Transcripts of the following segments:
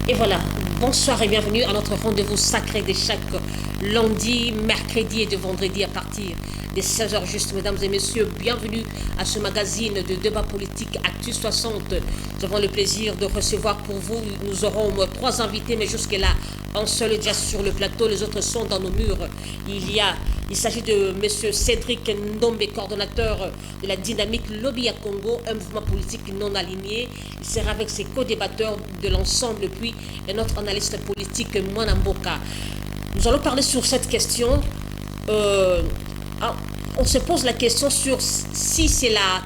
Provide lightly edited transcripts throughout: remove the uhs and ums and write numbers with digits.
Et voilà, bonsoir et bienvenue à notre rendez-vous sacré de chaque lundi, mercredi et de vendredi à partir des 16h juste. Mesdames et messieurs, bienvenue à ce magazine de débat politique Actu 60. Nous avons le plaisir de recevoir pour vous, nous aurons 3 invités, mais jusque-là, un seul est déjà sur le plateau, les autres sont dans nos murs. Il s'agit de M. Cédric Ndombe, coordonnateur de la dynamique Lobby à Congo, un mouvement politique non aligné. Il sera avec ses co-débatteurs de l'ensemble, puis et notre analyste politique Mwana Mboka. Nous allons parler sur cette question. On se pose la question sur si c'est la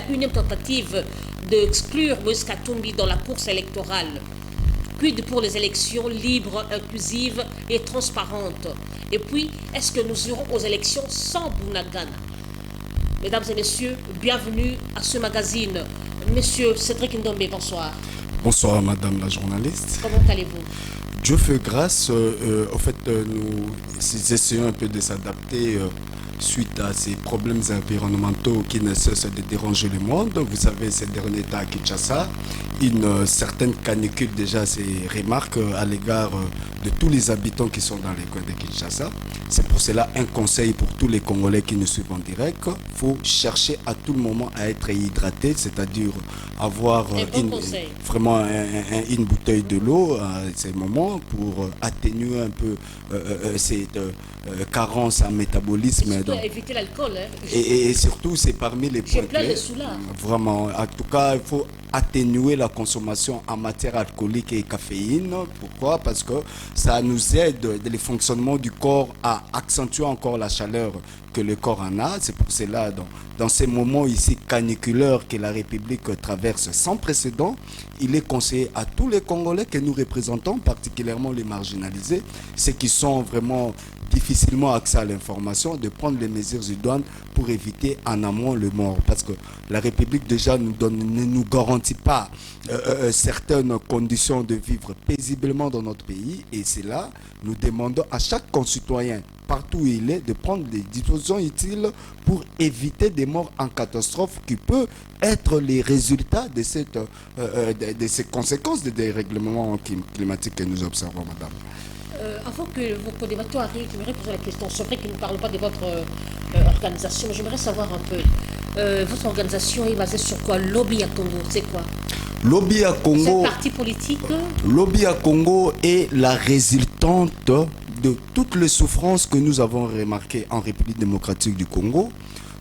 unième tentative d'exclure Moïse Katumbi dans la course électorale. Quid pour les élections libres, inclusives et transparentes? Et puis, est-ce que nous irons aux élections sans Bounagana? Mesdames et messieurs, bienvenue à ce magazine. Monsieur Cédric Ndombe, bonsoir. Bonsoir madame la journaliste. Comment allez-vous? Dieu fait grâce. Nous essayons un peu de s'adapter suite à ces problèmes environnementaux qui ne cessent de déranger le monde. Vous savez, ces derniers temps à Kinshasa, une certaine canicule déjà se remarque à l'égard de tous les habitants qui sont dans les coins de Kinshasa. C'est pour cela un conseil pour tous les Congolais qui nous suivent en direct. Il faut chercher à tout le moment à être hydraté, c'est-à-dire avoir vraiment une bouteille de l'eau à ces moments pour atténuer un peu cette carence en métabolisme. Et surtout éviter l'alcool. Et surtout, c'est parmi les points clés. Vraiment, en tout cas, il faut atténuer la consommation en matière alcoolique et caféine. Pourquoi? Parce que ça nous aide dans le fonctionnement du corps à accentuer encore la chaleur que le corps en a. C'est pour cela, dans ces moments ici caniculaires que la République traverse sans précédent, il est conseillé à tous les Congolais que nous représentons, particulièrement les marginalisés, ceux qui sont vraiment difficilement accès à l'information, de prendre les mesures idoines pour éviter en amont le mort. Parce que la République déjà ne nous garantit pas certaines conditions de vivre paisiblement dans notre pays. Et c'est là, nous demandons à chaque concitoyen, partout où il est, de prendre des dispositions utiles pour éviter des morts en catastrophe qui peuvent être les résultats de ces conséquences des dérèglements climatiques que nous observons, madame. Avant que vos co-débatteurs arrivent, j'aimerais poser la question. C'est vrai que nous ne parlons pas de votre organisation, mais j'aimerais savoir un peu. Votre organisation est basée sur quoi? Lobby à Congo, c'est quoi? Lobby à Congo. C'est un parti politique? Lobby à Congo est la résultante de toutes les souffrances que nous avons remarquées en République démocratique du Congo.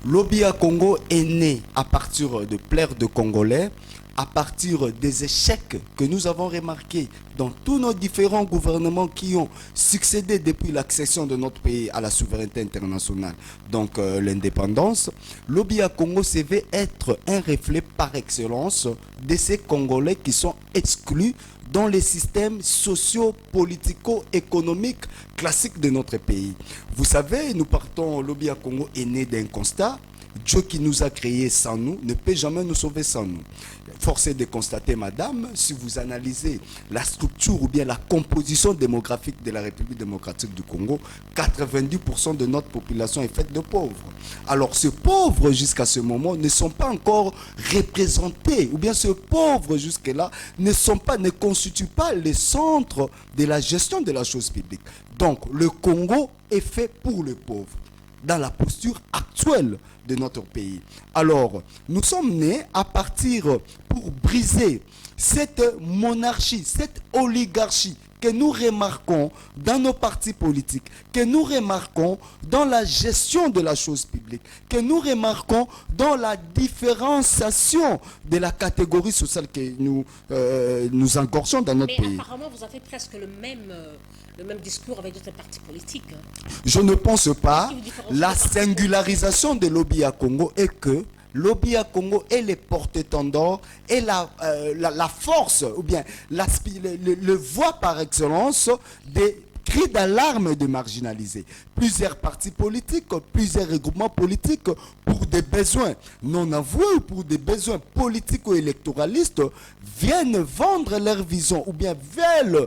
Lobby à Congo est né à partir de pleurs de Congolais, à partir des échecs que nous avons remarqués dans tous nos différents gouvernements qui ont succédé depuis l'accession de notre pays à la souveraineté internationale, donc l'indépendance. Lobby à Congo se veut être un reflet par excellence de ces Congolais qui sont exclus dans les systèmes socio-politico-économiques classiques de notre pays. Vous savez, nous partons, Lobby à Congo est né d'un constat. Dieu qui nous a créés sans nous ne peut jamais nous sauver sans nous. Force est de constater, madame, si vous analysez la structure ou bien la composition démographique de la République démocratique du Congo, 90% de notre population est faite de pauvres. Alors ces pauvres jusqu'à ce moment ne sont pas encore représentés, ou bien ces pauvres jusque-là ne constituent pas le centre de la gestion de la chose publique. Donc le Congo est fait pour les pauvres, dans la posture actuelle de notre pays. Alors, nous sommes nés à partir pour briser cette monarchie, cette oligarchie que nous remarquons dans nos partis politiques, que nous remarquons dans la gestion de la chose publique, que nous remarquons dans la différenciation de la catégorie sociale que nous engorgeons dans notre pays. Mais apparemment, vous avez presque le même discours avec d'autres partis politiques. Je ne pense pas. La singularisation de Lobby à Congo est que Lobby à Congo est les porte-étendards et la force, ou bien le voix par excellence des cris d'alarme de marginalisés. Plusieurs partis politiques, plusieurs regroupements politiques, pour des besoins non avoués ou pour des besoins politiques ou électoralistes, viennent vendre leur vision ou bien viennent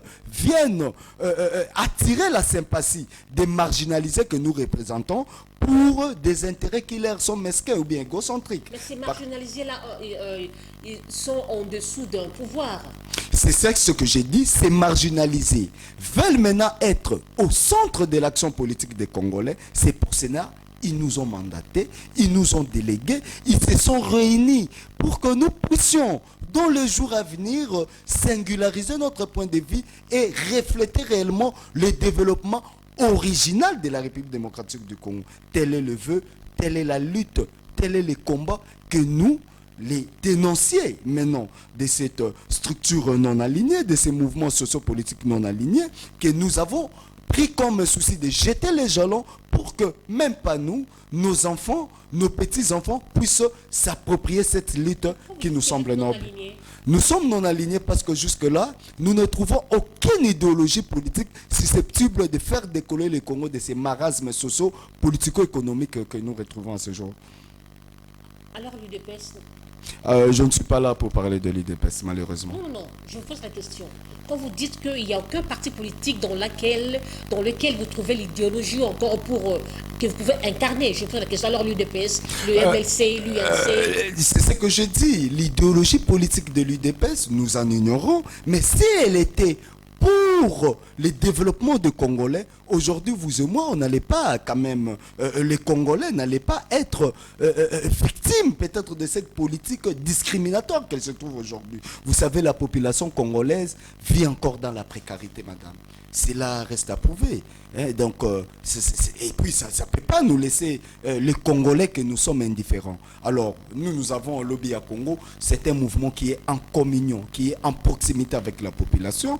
attirer la sympathie des marginalisés que nous représentons pour des intérêts qui leur sont mesquins ou bien égocentriques. Mais ces marginalisés-là, ils sont en dessous d'un pouvoir. c'est ça ce que j'ai dit, c'est marginalisés, veulent maintenant être au centre de l'action politique des Congolais. C'est pour cela ils nous ont mandatés, ils nous ont délégués, ils se sont réunis pour que nous puissions, dans les jours à venir, singulariser notre point de vue et refléter réellement le développement original de la République démocratique du Congo. Tel est le vœu, telle est la lutte, tel est le combat que nous, les dénonciés maintenant de cette structure non alignée, de ces mouvements sociopolitiques non alignés, que nous avons pris comme souci de jeter les jalons pour que même pas nous, nos enfants, nos petits-enfants puissent s'approprier cette lutte qui nous semble noble. Nous sommes non alignés parce que jusque-là, nous ne trouvons aucune idéologie politique susceptible de faire décoller le Congo de ces marasmes sociaux, politico-économiques que nous retrouvons à ce jour. Alors l'UDPS? Je ne suis pas là pour parler de l'UDPS, malheureusement. Non, je vous pose la question. Quand vous dites qu'il n'y a aucun parti politique dans lequel vous trouvez l'idéologie encore que vous pouvez incarner, je pose la question. Alors l'UDPS, le MLC, l'UNC... c'est ce que je dis. L'idéologie politique de l'UDPS, nous en ignorons. Mais si elle était pour le développement des Congolais, aujourd'hui, vous et moi, on n'allait pas quand même, les Congolais n'allaient pas être victimes peut-être de cette politique discriminatoire qu'elle se trouve aujourd'hui. Vous savez, la population congolaise vit encore dans la précarité, madame. Cela reste à prouver. Hein, donc, et puis, ça ne peut pas nous laisser, les Congolais, que nous sommes indifférents. Alors, nous avons au lobby à Congo, c'est un mouvement qui est en communion, qui est en proximité avec la population.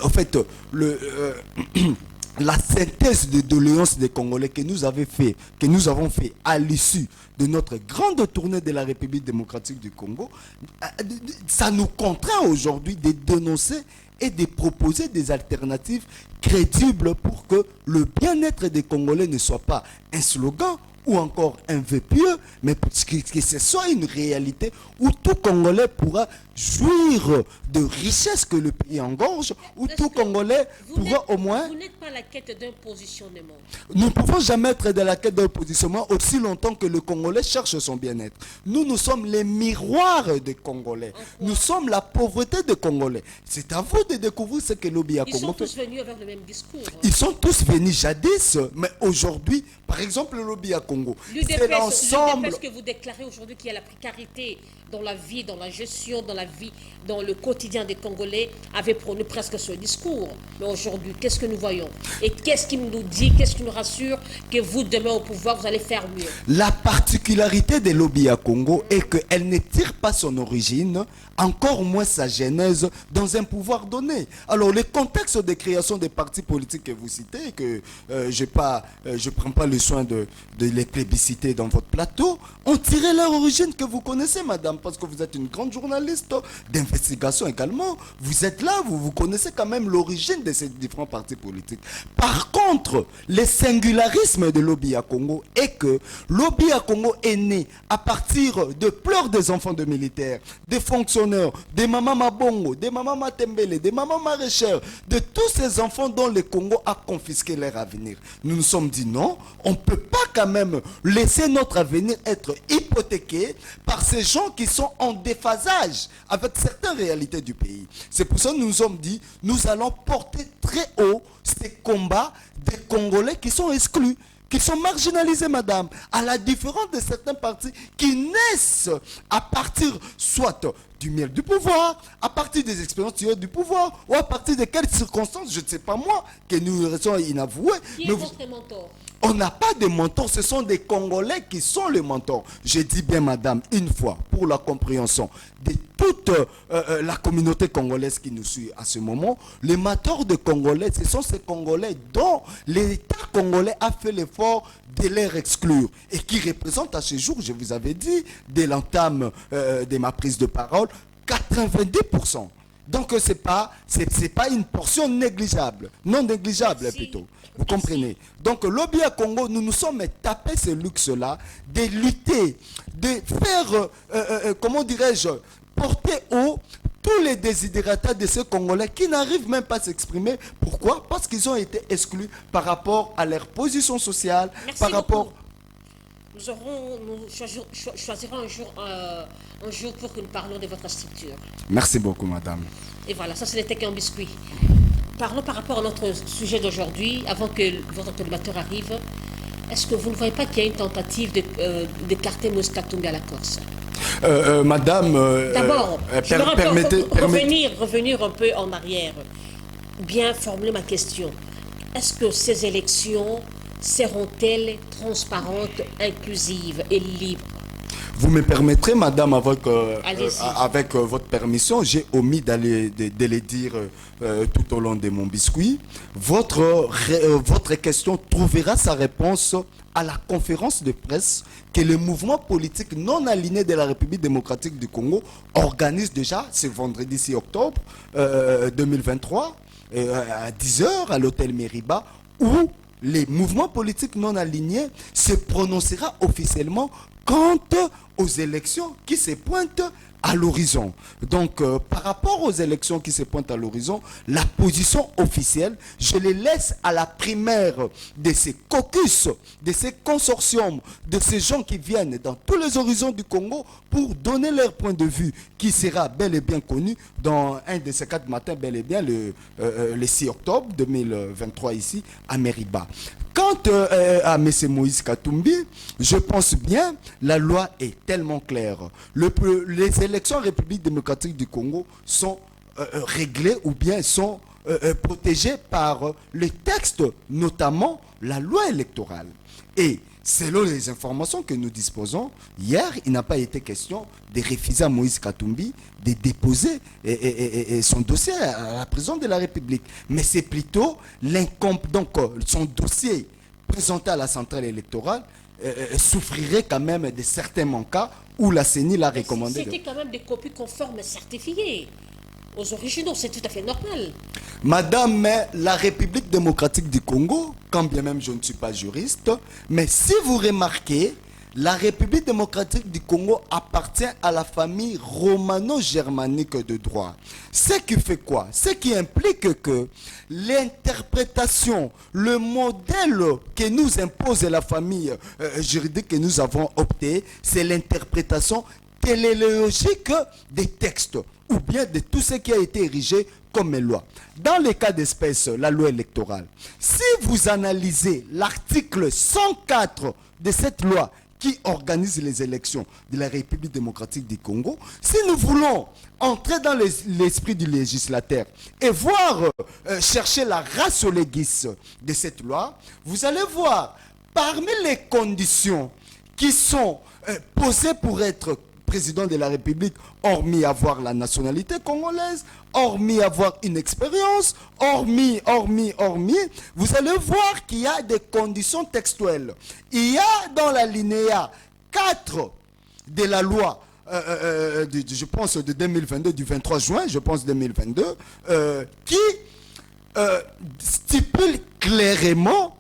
En fait, la synthèse de doléances des Congolais que nous avons fait à l'issue de notre grande tournée de la République démocratique du Congo, ça nous contraint aujourd'hui de dénoncer et de proposer des alternatives crédibles pour que le bien-être des Congolais ne soit pas un slogan ou encore un vœu pieux, mais que ce soit une réalité où tout Congolais pourra jouir de richesses que le pays engorge, où tout Congolais pourra au moins... Vous n'êtes pas à la quête d'un positionnement. Nous ne pouvons jamais être dans la quête d'un positionnement aussi longtemps que le Congolais cherche son bien-être. Nous sommes les miroirs des Congolais. Nous sommes la pauvreté des Congolais. C'est à vous de découvrir ce que l'Obi a Congo fait. Ils sont tous venus avec le même discours. Ils sont tous venus jadis, mais aujourd'hui, par exemple, le lobby à Congo, c'est l'ensemble... L'UDPS que vous déclarez aujourd'hui qu'il y a la précarité dans la vie, dans la gestion, dans le quotidien des Congolais, avait prôné presque ce discours. Mais aujourd'hui, qu'est-ce que nous voyons? Et qu'est-ce qui nous dit, qu'est-ce qui nous rassure que vous, demain au pouvoir, vous allez faire mieux? La particularité des lobbies à Congo est qu'elle ne tire pas son origine, encore moins sa genèse, dans un pouvoir donné. Alors, le contexte de création des partis politiques que vous citez, que je ne prends pas le soin de les plébisciter dans votre plateau, ont tiré leur origine que vous connaissez, madame, parce que vous êtes une grande journaliste d'investigation également. Vous êtes là, vous connaissez quand même l'origine de ces différents partis politiques. Par contre, le singularisme de l'Obi à Congo est que l'Obi à Congo est né à partir de pleurs des enfants de militaires, des fonctionnaires, des mamans Mabongo, des mamans Matembele, des mamans maraîchères, de tous ces enfants dont le Congo a confisqué leur avenir. Nous nous sommes dit non, on ne peut pas quand même laisser notre avenir être hypothéqué par ces gens qui sont en déphasage avec certaines réalités du pays. C'est pour ça que nous nous sommes dit, nous allons porter très haut ces combats des Congolais qui sont exclus, qui sont marginalisés, madame, à la différence de certains partis qui naissent à partir soit du miel du pouvoir, à partir des expériences du pouvoir, ou à partir de quelles circonstances, je ne sais pas moi, que nous restons inavoués. Qui est votre mentor? On n'a pas de mentors, ce sont des Congolais qui sont les mentors. Je dis bien, madame, une fois, pour la compréhension de toute la communauté congolaise qui nous suit à ce moment, les mentors de Congolais, ce sont ces Congolais dont l'État congolais a fait l'effort de les exclure et qui représentent à ce jour, je vous avais dit, dès l'entame de ma prise de parole, 90%. Donc ce n'est pas une portion négligeable, non négligeable. Merci. Plutôt. Vous comprenez? Donc lobby à Congo, nous nous sommes tapés ce luxe-là de lutter, de faire, comment dirais-je, porter haut tous les désidératas de ces Congolais qui n'arrivent même pas à s'exprimer. Pourquoi? Parce qu'ils ont été exclus par rapport à leur position sociale, Merci par rapport... nous choisirons un jour pour que nous parlions de votre structure. Merci beaucoup, madame. Et voilà, ça ce n'était qu'un biscuit. Parlons par rapport à notre sujet d'aujourd'hui, avant que votre collimateur arrive. Est-ce que vous ne voyez pas qu'il y a une tentative d'écarter Moïse Katumbi à la Corse? Madame, d'abord, permettez... revenir un peu en arrière. Bien formuler ma question. Est-ce que ces élections seront-elles transparentes, inclusives et libres? Vous me permettrez, madame, avec votre permission, j'ai omis de les dire tout au long de mon biscuit. Votre question trouvera sa réponse à la conférence de presse que le mouvement politique non aligné de la République démocratique du Congo organise déjà ce vendredi 6 octobre 2023 à 10h à l'hôtel Meriba, où les mouvements politiques non alignés se prononcera officiellement quant aux élections qui se pointent à l'horizon. Donc, par rapport aux élections qui se pointent à l'horizon, la position officielle, je les laisse à la primaire de ces caucus, de ces consortiums, de ces gens qui viennent dans tous les horizons du Congo pour donner leur point de vue, qui sera bel et bien connu dans un de ces 4 matins, bel et bien le 6 octobre 2023 ici à Meriba. Quant à M. Moïse Katumbi, je pense bien, la loi est tellement claire. Les élections en République démocratique du Congo sont réglées ou bien sont protégées par les textes, notamment la loi électorale. Et selon les informations que nous disposons, hier, il n'a pas été question de refuser à Moïse Katumbi de déposer son dossier à la présidence de la République. Mais c'est plutôt donc son dossier présenté à la centrale électorale souffrirait quand même de certains manquants où la CENI l'a recommandé. C'était quand même des copies conformes certifiées aux originaux, c'est tout à fait normal. Madame, la République démocratique du Congo, quand bien même je ne suis pas juriste, mais si vous remarquez, la République démocratique du Congo appartient à la famille romano-germanique de droit. Ce qui fait quoi? Ce qui implique que l'interprétation, le modèle que nous impose la famille juridique que nous avons opté, c'est l'interprétation téléologique des textes ou bien de tout ce qui a été érigé comme loi. Dans le cas d'espèce, la loi électorale, si vous analysez l'article 104 de cette loi qui organise les élections de la République démocratique du Congo, si nous voulons entrer dans l'esprit du législateur et voir, chercher la ratio legis de cette loi, vous allez voir, parmi les conditions qui sont posées pour être président de la République, hormis avoir la nationalité congolaise, hormis avoir une expérience, hormis, vous allez voir qu'il y a des conditions textuelles. Il y a dans la linéa 4 de la loi, je pense de 2022, du 23 juin, je pense 2022, qui stipule clairement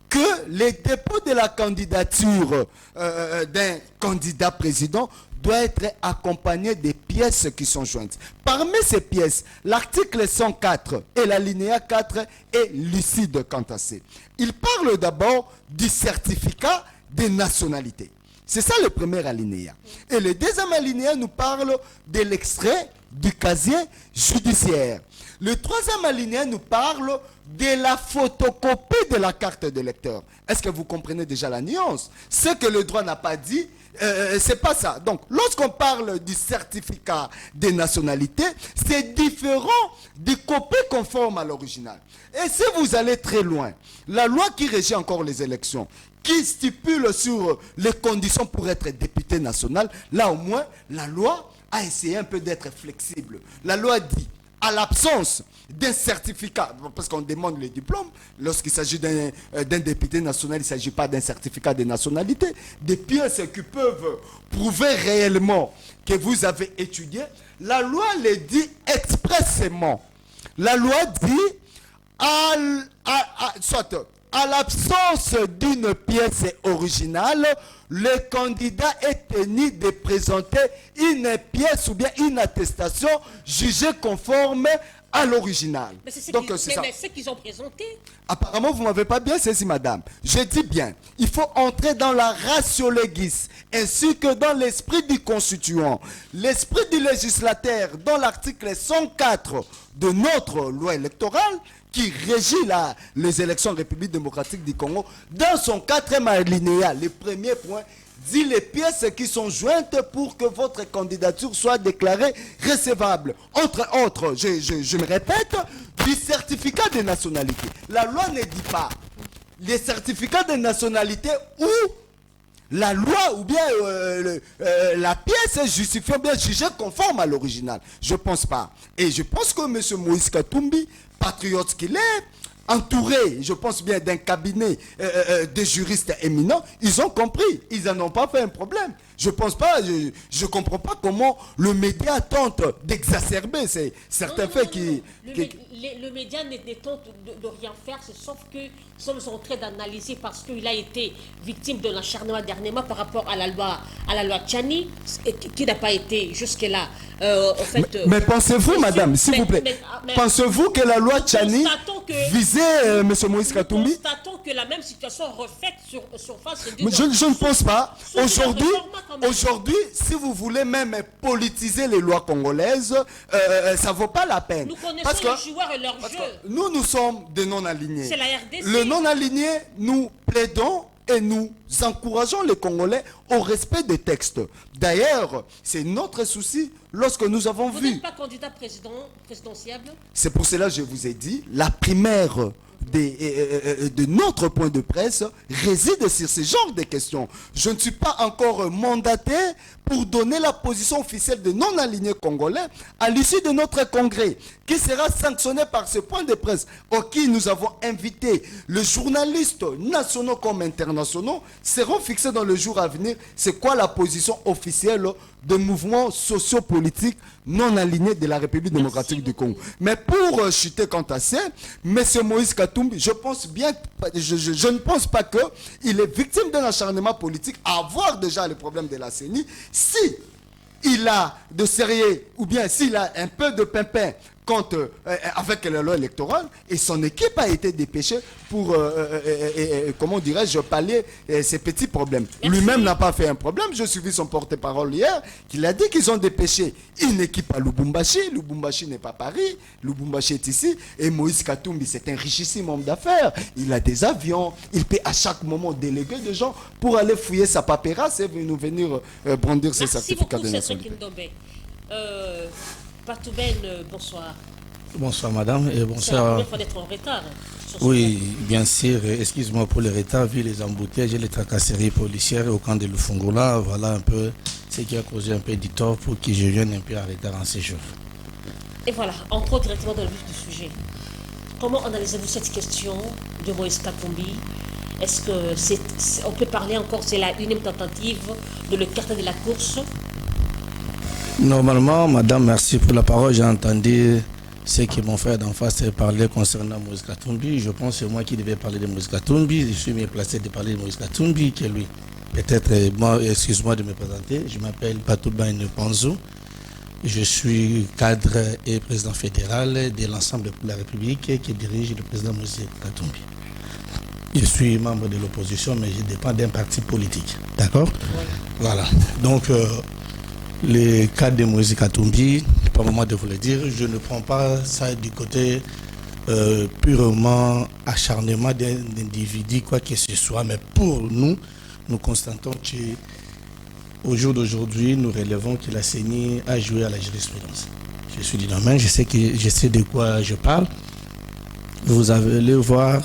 que les dépôts de la candidature d'un candidat président doit être accompagné des pièces qui sont jointes. Parmi ces pièces, l'article 104 et la linéa 4 est lucide quant à ça. Il parle d'abord du certificat de nationalité. C'est ça le premier alinéa. Et le deuxième alinéa nous parle de l'extrait du casier judiciaire. Le troisième alinéa nous parle de la photocopie de la carte d'électeur. Est-ce que vous comprenez déjà la nuance? Ce que le droit n'a pas dit, c'est pas ça. Donc, lorsqu'on parle du certificat de nationalité, c'est différent des copies conformes à l'original. Et si vous allez très loin, la loi qui régit encore les élections, qui stipule sur les conditions pour être député national, là au moins, la loi a essayé un peu d'être flexible. La loi dit, à l'absence d'un certificat, parce qu'on demande le diplôme, lorsqu'il s'agit d'un député national, il ne s'agit pas d'un certificat de nationalité, des pièces qui peuvent prouver réellement que vous avez étudié, la loi le dit expressément. La loi dit, soit à l'absence d'une pièce originale, le candidat est tenu de présenter une pièce ou bien une attestation jugée conforme à l'original. Mais c'est Donc c'est ça. ce qu'ils ont présenté. Apparemment, vous ne m'avez pas bien saisi, madame. Je dis bien, il faut entrer dans la ratio legis, ainsi que dans l'esprit du constituant. L'esprit du législateur, dans l'article 104 de notre loi électorale, qui régit les élections en République démocratique du Congo, dans son 4e alinéa, le premier point, dit les pièces qui sont jointes pour que votre candidature soit déclarée recevable. Entre autres, je me répète, du certificat de nationalité. La loi ne dit pas les certificats de nationalité ou la loi ou bien la pièce justifiant bien jugée conforme à l'original. Je ne pense pas. Et je pense que M. Moïse Katumbi, patriote qu'il est, entouré, je pense bien, d'un cabinet de juristes éminents, ils ont compris. Ils n'en ont pas fait un problème. Je pense pas, je comprends pas comment le média tente d'exacerber certains faits qui... Le média ne tente de rien faire, sauf que nous sommes en train d'analyser parce qu'il a été victime de l'acharnement dernièrement par rapport à la loi Tchani, qui n'a pas été jusque-là. En fait, mais pensez-vous, madame, s'il vous plaît, pensez-vous que la loi Tchani visait M. Moïse Katumbi? Nous constatons que la même situation reflète sur face. Je ne pense pas. Aujourd'hui, si vous voulez même politiser les lois congolaises, ça ne vaut pas la peine. Nous connaissons les joueurs et leur jeu. Nous sommes des non-alignés. C'est la RDC. Le non-aligné, nous plaidons et nous encourageons les Congolais au respect des textes. D'ailleurs, c'est notre souci lorsque nous avons vu... Vous n'êtes pas candidat présidentiel? C'est pour cela que je vous ai dit, la primaire de notre point de presse réside sur ce genre de questions. Je ne suis pas encore mandaté pour donner la position officielle de non-alignés congolais à l'issue de notre congrès, qui sera sanctionné par ce point de presse auquel nous avons invité les journalistes nationaux comme internationaux, seront fixés dans le jour à venir. C'est quoi la position officielle de mouvements sociopolitiques non alignés de la République démocratique du Congo. Mais pour chuter quant à ça, M. Moïse Katumbi, je ne pense pas qu'il est victime d'un acharnement politique à avoir déjà le problème de la CENI. Si il a de sérieux, ou bien s'il a un peu de pimpin avec la loi électorale, et son équipe a été dépêchée pour, comment dirais-je, pallier ces petits problèmes. Lui-même n'a pas fait un problème. Je suivi son porte-parole hier, qui a dit qu'ils ont dépêché une équipe à Lubumbashi. Lubumbashi n'est pas Paris, Lubumbashi est ici, et Moïse Katumbi, c'est un richissime homme d'affaires. Il a des avions, il peut à chaque moment déléguer des gens pour aller fouiller sa paperasse et venir brandir ses certificats de nationalité. Patouben, bonsoir. Bonsoir madame et bonsoir. C'est la première fois d'être en retard. Oui, bien sûr. Excuse-moi pour le retard, vu les embouteillages et les tracasseries policières au camp de Lufungola. Voilà un peu ce qui a causé un peu du tort pour que je vienne un peu en retard en séjour. Et voilà, entrons directement dans le vif du sujet. Comment analysez-vous cette question de Moïse Katumbi? Est-ce que on peut parler encore, c'est la unième tentative de l'écarter de la course? Normalement, madame, merci pour la parole. J'ai entendu ce que mon frère d'en face parlait concernant Moïse Katumbi. Je pense que c'est moi qui devais parler de Moïse Katumbi. Je suis mieux placé de parler de Moïse Katumbi que lui. Peut-être, moi, excuse-moi de me présenter. Je m'appelle Patouben Panzou. Je suis cadre et président fédéral de l'ensemble pour la République qui dirige le président Moïse Katumbi. Je suis membre de l'opposition, mais je dépends d'un parti politique. D'accord? Oui. Voilà. Donc, le cas de Moïse Katumbi, pas le moment de vous le dire, je ne prends pas ça du côté purement acharnement d'un individu, quoi que ce soit, mais pour nous, nous constatons qu'au jour d'aujourd'hui, nous relevons que la CENI a joué à la jurisprudence. Je suis du domaine, je sais de quoi je parle. Vous allez voir,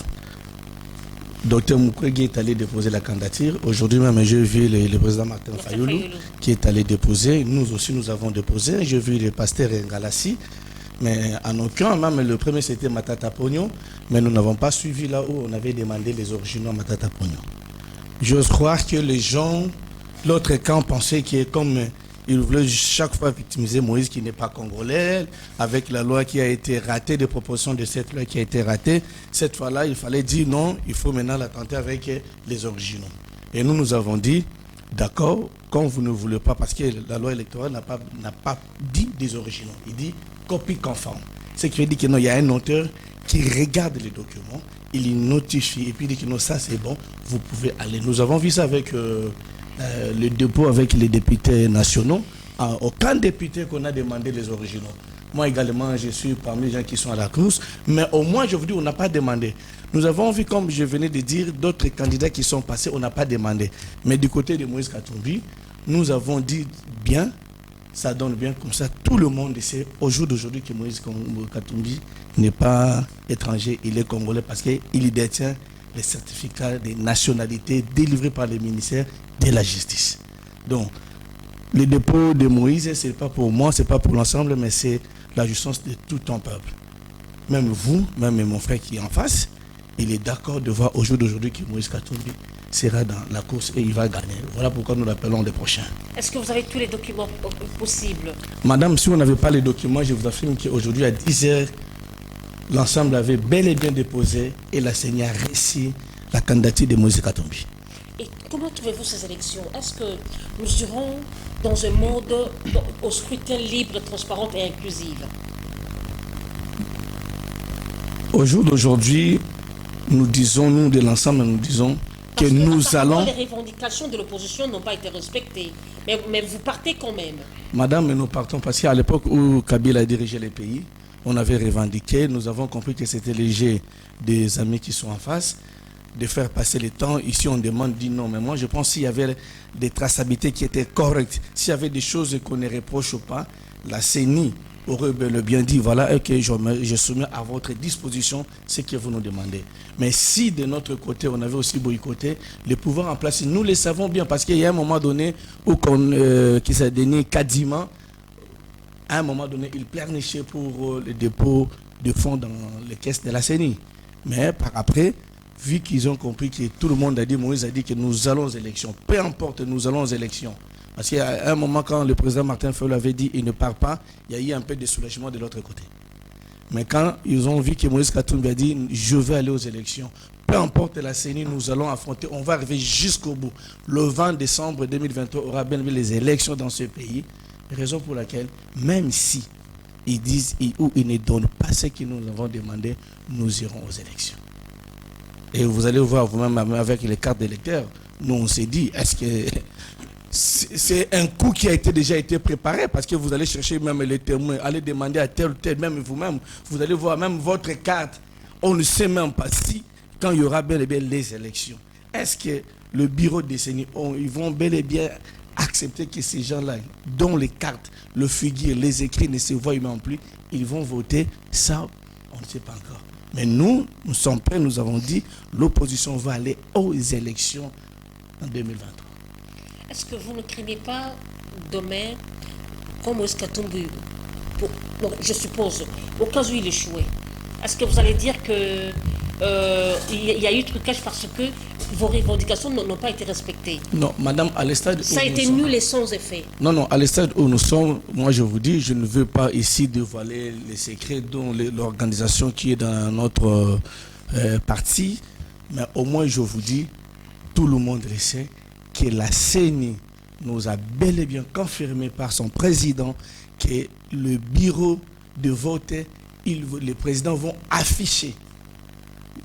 Dr Mukwege est allé déposer la candidature. Aujourd'hui même, j'ai vu le président Martin Fayoulou qui est allé déposer. Nous aussi, nous avons déposé. J'ai vu le pasteur Ngalassi. Mais en aucun, même le premier, c'était Matata Pognon. Mais nous n'avons pas suivi là où on avait demandé les originaux à Matata Pognon. J'ose croire que les gens, l'autre camp pensait que comme il voulait chaque fois victimiser Moïse qui n'est pas congolais, avec la loi qui a été ratée, des propositions de cette loi qui a été ratée, cette fois-là, il fallait dire non, il faut maintenant la tenter avec les originaux. Et nous avons dit, d'accord, quand vous ne voulez pas, parce que la loi électorale n'a pas dit des originaux, il dit copie conforme. Ce qui veut dire que non, il y a un auteur qui regarde les documents, il y notifie et puis il dit que non, ça c'est bon, vous pouvez aller. Nous avons vu ça avec le dépôt avec les députés nationaux. Aucun député qu'on a demandé les originaux. Moi également, je suis parmi les gens qui sont à la course, mais au moins, je vous dis, on n'a pas demandé. Nous avons vu, comme je venais de dire, d'autres candidats qui sont passés, on n'a pas demandé. Mais du côté de Moïse Katumbi, nous avons dit bien, ça donne bien comme ça. Tout le monde sait au jour d'aujourd'hui que Moïse Katumbi n'est pas étranger, il est congolais parce qu'il détient les certificats de nationalité délivrés par le ministère de la Justice. Donc, le dépôt de Moïse, ce n'est pas pour moi, ce n'est pas pour l'ensemble, mais c'est la justice de tout un peuple. Même vous, même mon frère qui est en face, il est d'accord de voir au jour d'aujourd'hui que Moïse Katumbi sera dans la course et il va gagner. Voilà pourquoi nous l'appelons les prochains. Est-ce que vous avez tous les documents possibles? Madame, si on n'avait pas les documents, je vous affirme qu'aujourd'hui à 10h, l'ensemble avait bel et bien déposé et la CENI a réussi la candidature de Moïse Katumbi. Et comment trouvez-vous ces élections? Est-ce que nous serons dans un monde au scrutin libre, transparent et inclusif? Au jour d'aujourd'hui, nous disons, nous de l'ensemble, nous disons que nous allons... Les revendications de l'opposition n'ont pas été respectées, mais vous partez quand même. Madame, nous partons parce qu'à l'époque où Kabila a dirigé les pays, on avait revendiqué, nous avons compris que c'était léger des amis qui sont en face, de faire passer le temps. Ici, on demande, dit non. Mais moi, je pense s'il y avait des traçabilités qui étaient correctes, s'il y avait des choses qu'on ne reproche pas, la CENI aurait bien dit, voilà, ok, je soumets à votre disposition ce que vous nous demandez. Mais si de notre côté, on avait aussi boycotté, les pouvoirs en place, nous les savons bien, parce qu'il y a un moment donné où qui s'est donné quasiment, à un moment donné, il pleurnichait pour le dépôt de fonds dans les caisses de la CENI. Mais par après, vu qu'ils ont compris que tout le monde a dit, Moïse a dit que nous allons aux élections, peu importe, nous allons aux élections. Parce qu'à un moment, quand le président Martin Fayulu avait dit il ne part pas, il y a eu un peu de soulagement de l'autre côté. Mais quand ils ont vu que Moïse Katumbi a dit je vais aller aux élections, peu importe la CENI, nous allons affronter, on va arriver jusqu'au bout. Le 20 décembre 2023 aura bien vu les élections dans ce pays, raison pour laquelle, même si ils disent ou ils ne donnent pas ce que nous avons demandé, nous irons aux élections. Et vous allez voir vous-même avec les cartes d'électeurs, nous on s'est dit, est-ce que c'est un coup qui a déjà été préparé parce que vous allez chercher même les témoins, allez demander à tel ou tel, même vous-même, vous allez voir même votre carte, on ne sait même pas si, quand il y aura bel et bien les élections, est-ce que le bureau des CENI, ils vont bel et bien accepter que ces gens-là, dont les cartes, le figure, les écrits ne se voient même plus, ils vont voter, ça, on ne sait pas encore. Mais nous sommes prêts, nous avons dit, l'opposition va aller aux élections en 2023. Est-ce que vous ne craignez pas demain, comme Moïse Katumbi, je suppose, au cas où il échouait, est-ce que vous allez dire que il y a eu trucage parce que vos revendications n'ont pas été respectées? Non, madame, à l'estade... Ça a été nul et sans effet. Non, à l'estade où nous sommes, moi je vous dis, je ne veux pas ici dévoiler les secrets dont l'organisation qui est dans notre parti, mais au moins je vous dis, tout le monde le sait, que la CENI nous a bel et bien confirmé par son président que le bureau de vote, les présidents vont afficher.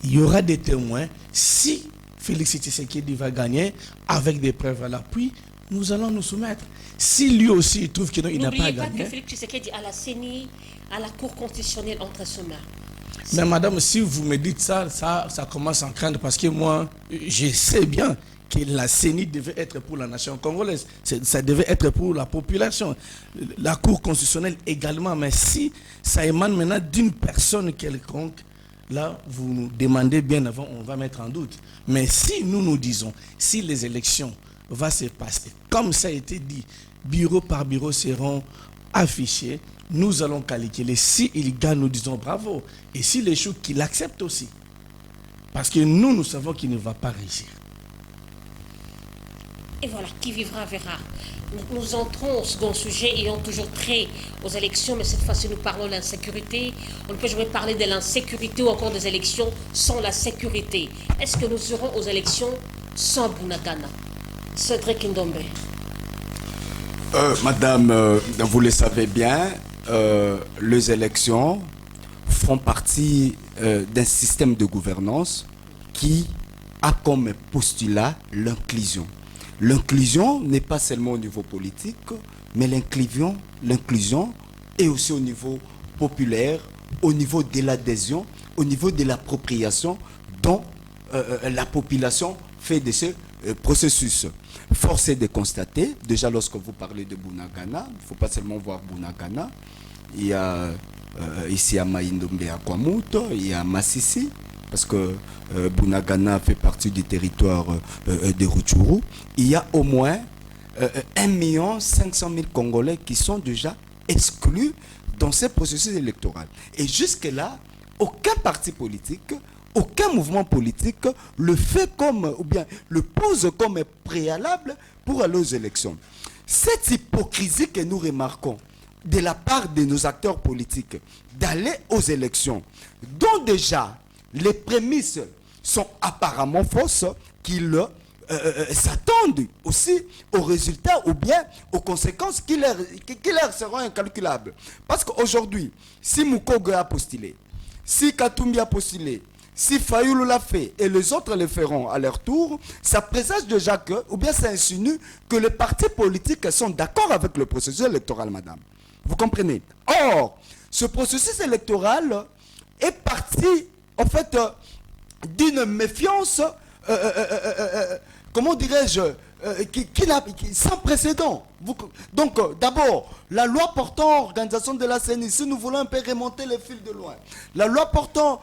Il y aura des témoins. Si Félix Tshisekedi va gagner avec des preuves à l'appui, nous allons nous soumettre. Si lui aussi il trouve qu'il n'a pas gagné... N'oubliez pas que Félix Tshisekedi à la CENI, à la Cour constitutionnelle entre ses mains. Mais madame, si vous me dites ça commence à en craindre parce que moi, je sais bien que la CENI devait être pour la nation congolaise. Ça devait être pour la population. La Cour constitutionnelle également. Mais si ça émane maintenant d'une personne quelconque, là, vous nous demandez bien avant, on va mettre en doute. Mais si nous disons, si les élections vont se passer, comme ça a été dit, bureau par bureau seront affichés, nous allons calculer. Si il gagne, nous disons bravo. Et s'il échoue, qu'il accepte aussi. Parce que nous savons qu'il ne va pas réussir. Et voilà, qui vivra verra. Nous entrons au second sujet ayant toujours trait aux élections, mais cette fois-ci nous parlons de l'insécurité. On ne peut jamais parler de l'insécurité ou encore des élections sans la sécurité. Est-ce que nous serons aux élections sans Bunagana? Cédric Ndombe. Madame, vous le savez bien, les élections font partie d'un système de gouvernance qui a comme postulat l'inclusion. L'inclusion n'est pas seulement au niveau politique, mais l'inclusion est aussi au niveau populaire, au niveau de l'adhésion, au niveau de l'appropriation dont la population fait de ce processus. Force est de constater, déjà lorsque vous parlez de Bunagana, il ne faut pas seulement voir Bunagana, il y a ici à Maïndombe à Kwamuto, il y a Massissi, parce que Bunagana fait partie du territoire de Rutshuru. Il y a au moins 1 500 000 Congolais qui sont déjà exclus dans ce processus électoral. Et jusque-là, aucun parti politique, aucun mouvement politique le fait comme, ou bien le pose comme préalable pour aller aux élections. Cette hypocrisie que nous remarquons de la part de nos acteurs politiques d'aller aux élections, dont déjà les prémices sont apparemment fausses, qu'ils s'attendent aussi aux résultats ou bien aux conséquences qui leur seront incalculables. Parce qu'aujourd'hui, si Mukwege a postulé, si Katumbi a postulé, si Fayoulou l'a fait et les autres le feront à leur tour, ça présage déjà que, ou bien ça insinue que les partis politiques sont d'accord avec le processus électoral, madame. Vous comprenez? Or, ce processus électoral est parti, en fait, d'une méfiance, comment dirais-je, sans précédent. Donc, d'abord, la loi portant organisation de la CENI, si nous voulons un peu remonter les fils de loin, la loi portant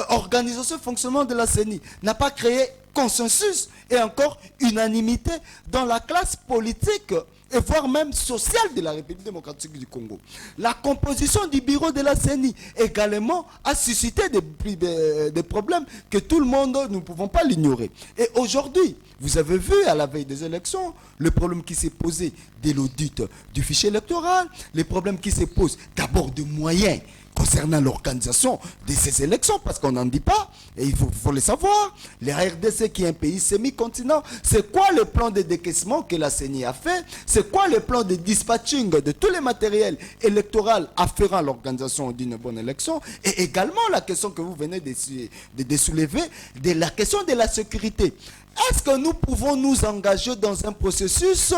organisation et fonctionnement de la CENI n'a pas créé consensus et encore unanimité dans la classe politique et voire même sociale de la République démocratique du Congo. La composition du bureau de la CENI également a suscité des problèmes que tout le monde, nous ne pouvons pas l'ignorer. Et aujourd'hui, vous avez vu à la veille des élections, le problème qui s'est posé de l'audit du fichier électoral, les problèmes qui se posent d'abord de moyens concernant l'organisation de ces élections, parce qu'on n'en dit pas, et il faut le savoir. La RDC qui est un pays semi-continent, c'est quoi le plan de décaissement que la CENI a fait? C'est quoi le plan de dispatching de tous les matériels électoraux afférents à l'organisation d'une bonne élection? Et également la question que vous venez de soulever, de la question de la sécurité. Est-ce que nous pouvons nous engager dans un processus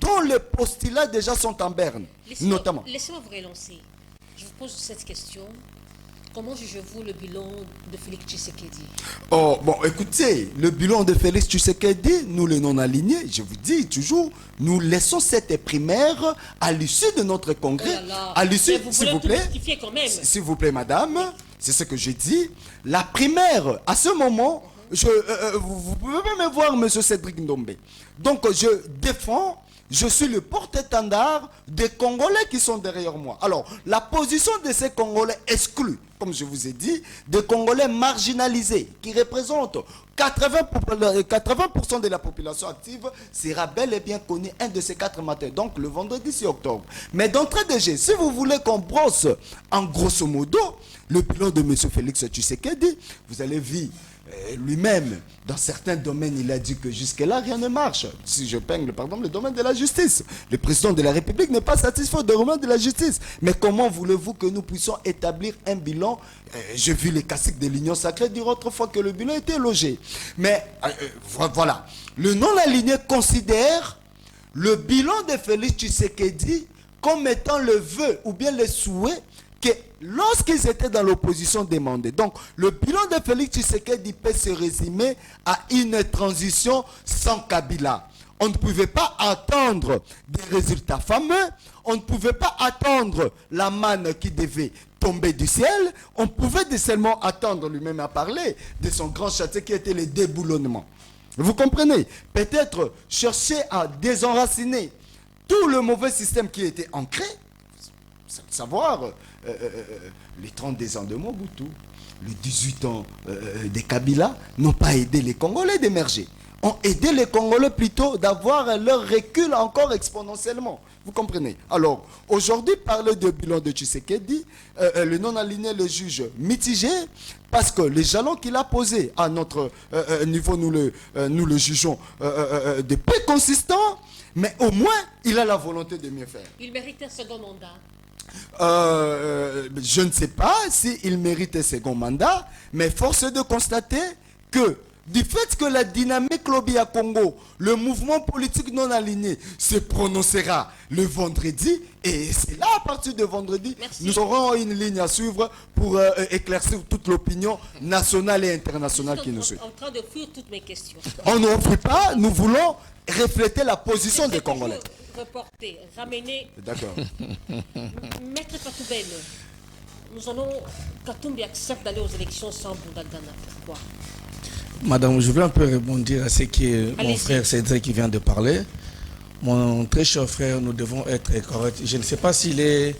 dont les postulats déjà sont en berne, notamment? Laissez-moi vous relancer. Je vous pose cette question. Comment jugez-vous le bilan de Félix Tshisekedi? Oh, bon, écoutez, le bilan de Félix Tshisekedi, nous les non-alignés, je vous dis toujours, nous laissons cette primaire à l'issue de notre congrès. Oh là là. À l'issue, s'il vous plaît, quand même. s'il vous plaît, madame, c'est ce que j'ai dit. La primaire, à ce moment, vous pouvez même voir M. Cédric Ndombe. Donc, je défends. Je suis le porte-étendard des Congolais qui sont derrière moi. Alors, la position de ces Congolais exclus, comme je vous ai dit, des Congolais marginalisés, qui représentent 80% de la population active, sera bel et bien connu un de ces 4 matins, donc le vendredi 6 octobre. Mais d'entrée de jeu, si vous voulez qu'on brosse en grosso modo le bilan de M. Félix Tshisekedi, vous allez voir lui-même, dans certains domaines, il a dit que jusque-là, rien ne marche. Si je peigne, par exemple, le domaine de la justice. Le président de la République n'est pas satisfait du domaine de la justice. Mais comment voulez-vous que nous puissions établir un bilan? J'ai vu les classiques de l'Union sacrée dire autrefois que le bilan était logé. Mais voilà. Le non-aligné considère le bilan de Félix Tshisekedi comme étant le vœu ou bien le souhait que lorsqu'ils étaient dans l'opposition demandée. Donc, le bilan de Félix Tshisekedi peut se résumer à une transition sans Kabila. On ne pouvait pas attendre des résultats fameux, on ne pouvait pas attendre la manne qui devait tomber du ciel, on pouvait seulement attendre, lui-même à parler, de son grand château qui était le déboulonnement. Vous comprenez? Peut-être chercher à désenraciner tout le mauvais système qui était ancré, savoir les 32 ans de Mobutu, les 18 ans de Kabila n'ont pas aidé les Congolais d'émerger, ont aidé les Congolais plutôt d'avoir leur recul encore exponentiellement. Vous comprenez? Alors, aujourd'hui, parler de bilan de Tshisekedi, le non-aligné le juge mitigé, parce que les jalons qu'il a posés à notre niveau, nous le jugeons de peu consistants, mais au moins, il a la volonté de mieux faire. Il mérite un second mandat. Je ne sais pas s'il mérite un second mandat, mais force est de constater que du fait que la dynamique lobby à Congo, le mouvement politique non aligné se prononcera le vendredi, et c'est là, à partir de vendredi, nous aurons une ligne à suivre pour éclaircir toute l'opinion nationale et internationale qui nous suit. En train de fuir toutes mes questions. On ne fuit pas, nous voulons refléter la position des Congolais. Reporter, ramener. D'accord. Maître Patoubel, nous allons. Katumbi accepte d'aller aux élections sans Boundagana. Pourquoi? Madame, je veux un peu rebondir à ce que mon frère Cédric qui vient de parler. Mon très cher frère, nous devons être corrects. Je ne sais pas s'il est,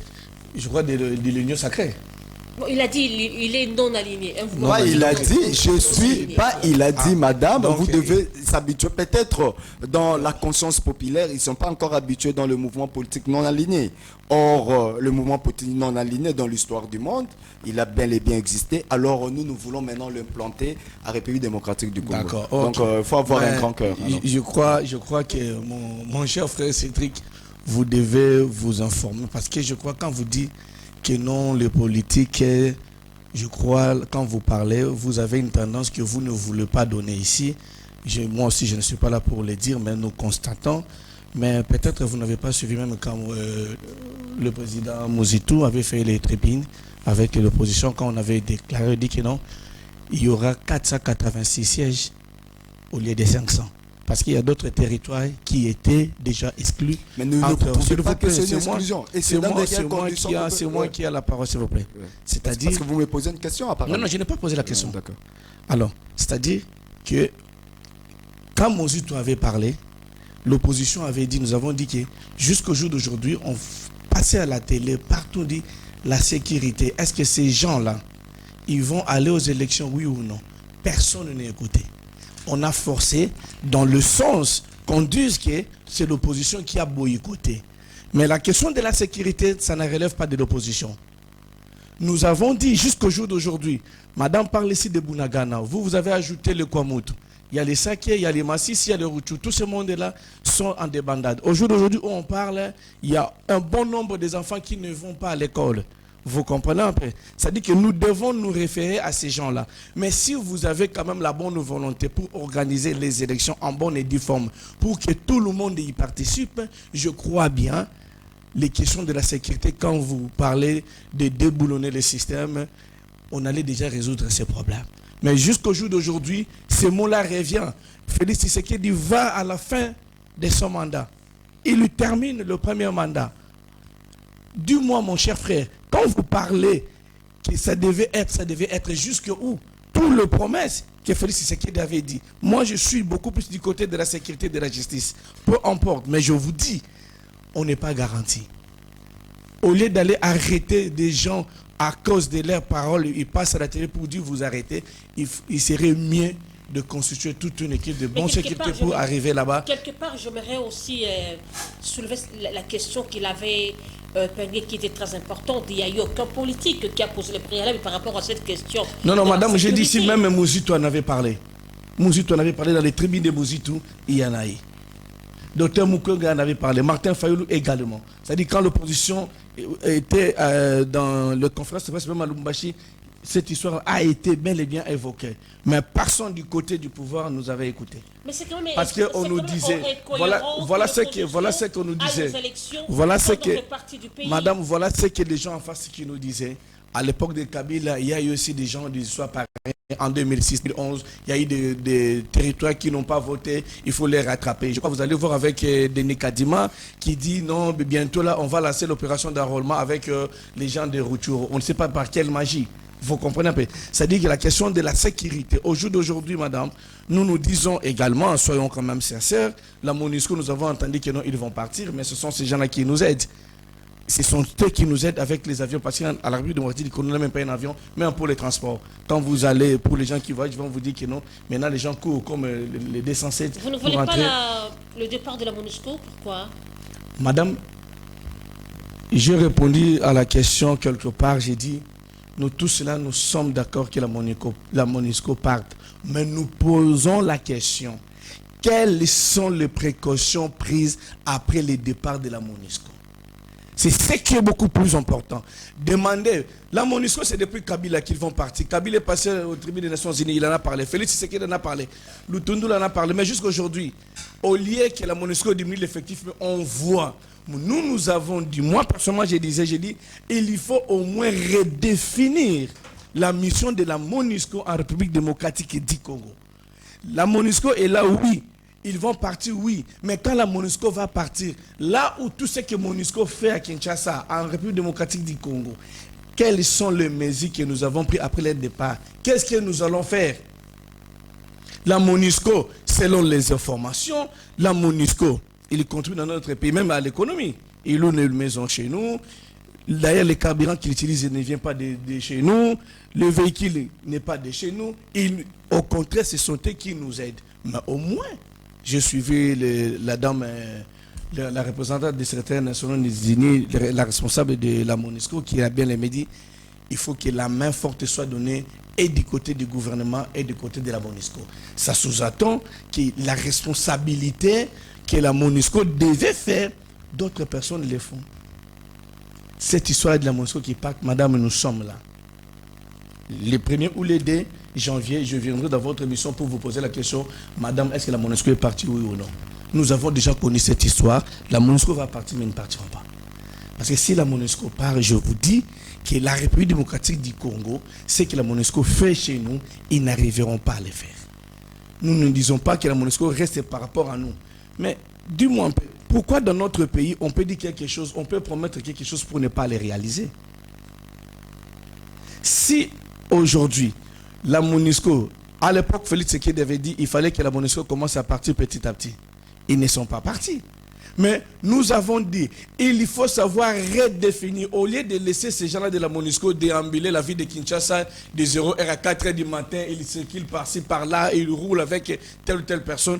je crois, de l'Union sacrée. Bon, il a dit il est non aligné. Non, il a dit, je suis pas, il a dit, madame, donc, vous devez s'habituer. Peut-être dans la conscience populaire, ils ne sont pas encore habitués dans le mouvement politique non aligné. Or, le mouvement politique non aligné dans l'histoire du monde, il a bel et bien existé. Alors, nous voulons maintenant l'implanter à la République démocratique du Congo. D'accord. Donc, il faut avoir un grand cœur. Je crois que mon cher frère Cédric, vous devez vous informer. Parce que je crois quand vous dites que non, le politique, je crois, quand vous parlez, vous avez une tendance que vous ne voulez pas donner ici. Moi aussi, je ne suis pas là pour le dire, mais nous constatons. Mais peut-être vous n'avez pas suivi même quand le président Mouzitou avait fait les tribunaux avec l'opposition, quand on avait déclaré, dit que non, il y aura 486 sièges au lieu de 500. Parce qu'il y a d'autres territoires qui étaient déjà exclus. Mais ne prouvez pas que c'est une exclusion. Et c'est moi qui ai la parole, s'il vous plaît. Ouais. C'est-à-dire... Parce que vous me posez une question, apparemment. Non, je n'ai pas posé la question. D'accord. Alors, c'est-à-dire que quand Mouzitou avait parlé, l'opposition avait dit, nous avons dit que jusqu'au jour d'aujourd'hui, on passait à la télé, partout dit la sécurité. Est-ce que ces gens-là, ils vont aller aux élections, oui ou non? Personne n'est écouté. On a forcé dans le sens qu'on dise que c'est l'opposition qui a boycotté. Mais la question de la sécurité, ça ne relève pas de l'opposition. Nous avons dit jusqu'au jour d'aujourd'hui, madame parle ici de Bunagana, vous avez ajouté le Kwamutu. Il y a les Saké, il y a les Massis, il y a les Ruchu. Tout ce monde-là sont en débandade. Au jour d'aujourd'hui où on parle, il y a un bon nombre des enfants qui ne vont pas à l'école. Vous comprenez un peu? C'est-à-dire que nous devons nous référer à ces gens-là. Mais si vous avez quand même la bonne volonté pour organiser les élections en bonne et due forme, pour que tout le monde y participe, je crois bien, les questions de la sécurité, quand vous parlez de déboulonner le système, on allait déjà résoudre ces problèmes. Mais jusqu'au jour d'aujourd'hui, ce mot-là revient. Félix Tshisekedi va à la fin de son mandat. Il lui termine le premier mandat. Dis-moi, mon cher frère, quand vous parlez que ça devait être jusqu'où? Toutes les promesses que Félix Tshisekedi avait dit. Moi, je suis beaucoup plus du côté de la sécurité et de la justice. Peu importe, mais je vous dis, on n'est pas garanti. Au lieu d'aller arrêter des gens à cause de leurs paroles, ils passent à la télé pour dire vous arrêtez, il serait mieux de constituer toute une équipe de bonne sécurité pour arriver là-bas. Quelque part, j'aimerais aussi soulever la question qu'il avait qui était très importante. Il n'y a eu aucun politique qui a posé le préalable par rapport à cette question. Non, madame, j'ai dit si même Mouzitou en avait parlé. Mouzitou en avait parlé dans les tribunes de Mouzitou, il y en a eu. Docteur Mukwege en avait parlé, Martin Fayoulou également. C'est-à-dire quand l'opposition était dans le conférence de presse, même à Lubumbashi, cette histoire a été bel et bien évoquée. Mais personne du côté du pouvoir nous avait écouté. Mais c'est quand même, parce qu'on nous disait, voilà ce qu'on nous disait. Voilà ce que, madame, voilà ce que les gens en face qui nous disaient. À l'époque de Kabila, il y a eu aussi des gens du soir pareil. En 2006-2011, il y a eu des territoires qui n'ont pas voté, il faut les rattraper. Je crois que vous allez voir avec Denis Kadima qui dit non, bientôt là, on va lancer l'opération d'enrôlement avec les gens de Rutshuru. On ne sait pas par quelle magie. Vous comprenez un peu? C'est-à-dire que la question de la sécurité, au jour d'aujourd'hui, madame, nous disons également, soyons quand même sincères, la MONUSCO, nous avons entendu que non, ils vont partir, mais ce sont ces gens-là qui nous aident. Ce sont eux qui nous aident avec les avions, parce qu'à la République démocratique, on n'a même pas un avion, même pour les transports. Quand vous allez, pour les gens qui voyagent, ils vont vous dire que non, maintenant les gens courent comme les D107. Vous ne voulez pas le départ de la MONUSCO? Pourquoi? Madame, j'ai répondu à la question quelque part, j'ai dit, nous tous là, nous sommes d'accord que la MONUSCO parte. Mais nous posons la question, quelles sont les précautions prises après le départ de la MONUSCO? C'est ce qui est beaucoup plus important. Demandez. La MONUSCO, c'est depuis Kabila qu'ils vont partir. Kabila est passé au tribunal des Nations Unies, il en a parlé. Félix Tshisekedi en a parlé. Lutundu en a parlé. Mais jusqu'à aujourd'hui, au lieu que la MONUSCO diminue l'effectif, on voit. Nous avons dit, moi personnellement, j'ai dit, il faut au moins redéfinir la mission de la MONUSCO en République démocratique du Congo. La MONUSCO est là, oui. Ils vont partir, oui. Mais quand la MONUSCO va partir, là où tout ce que MONUSCO fait à Kinshasa, en République démocratique du Congo, quelles sont les mesures que nous avons prises après leur départ? Qu'est-ce que nous allons faire? La MONUSCO, selon les informations, la MONUSCO, il contribue dans notre pays, même à l'économie. Il loue une maison chez nous. D'ailleurs, le carburant qu'il utilise ne vient pas de chez nous. Le véhicule n'est pas de chez nous. Au contraire, ce sont eux qui nous aident. Mais au moins, j'ai suivi la dame, la représentante du secrétaire national des Unis, la responsable de la MONUSCO, qui a bien aimé dit, il faut que la main forte soit donnée et du côté du gouvernement et du côté de la MONUSCO. Ça sous-entend que la responsabilité que la MONUSCO devait faire, d'autres personnes le font. Cette histoire de la MONUSCO qui part, madame, nous sommes là. Le 1er ou le 2 janvier, je viendrai dans votre émission pour vous poser la question, madame, est-ce que la MONUSCO est partie, oui ou non? Nous avons déjà connu cette histoire. La MONUSCO va partir, mais ils ne partiront pas. Parce que si la MONUSCO part, je vous dis que la République démocratique du Congo, ce que la MONUSCO fait chez nous, ils n'arriveront pas à le faire. Nous ne disons pas que la MONUSCO reste par rapport à nous. Mais dis-moi un peu, pourquoi dans notre pays, on peut dire quelque chose, on peut promettre quelque chose pour ne pas le réaliser? Si aujourd'hui, la MONUSCO, à l'époque, Félix Tshisekedi avait dit qu'il fallait que la MONUSCO commence à partir petit à petit. Ils ne sont pas partis. Mais nous avons dit, il faut savoir redéfinir, au lieu de laisser ces gens-là de la MONUSCO déambuler la vie de Kinshasa de 0h à 4h du matin, ils circulent par-ci, par-là, ils roulent avec telle ou telle personne.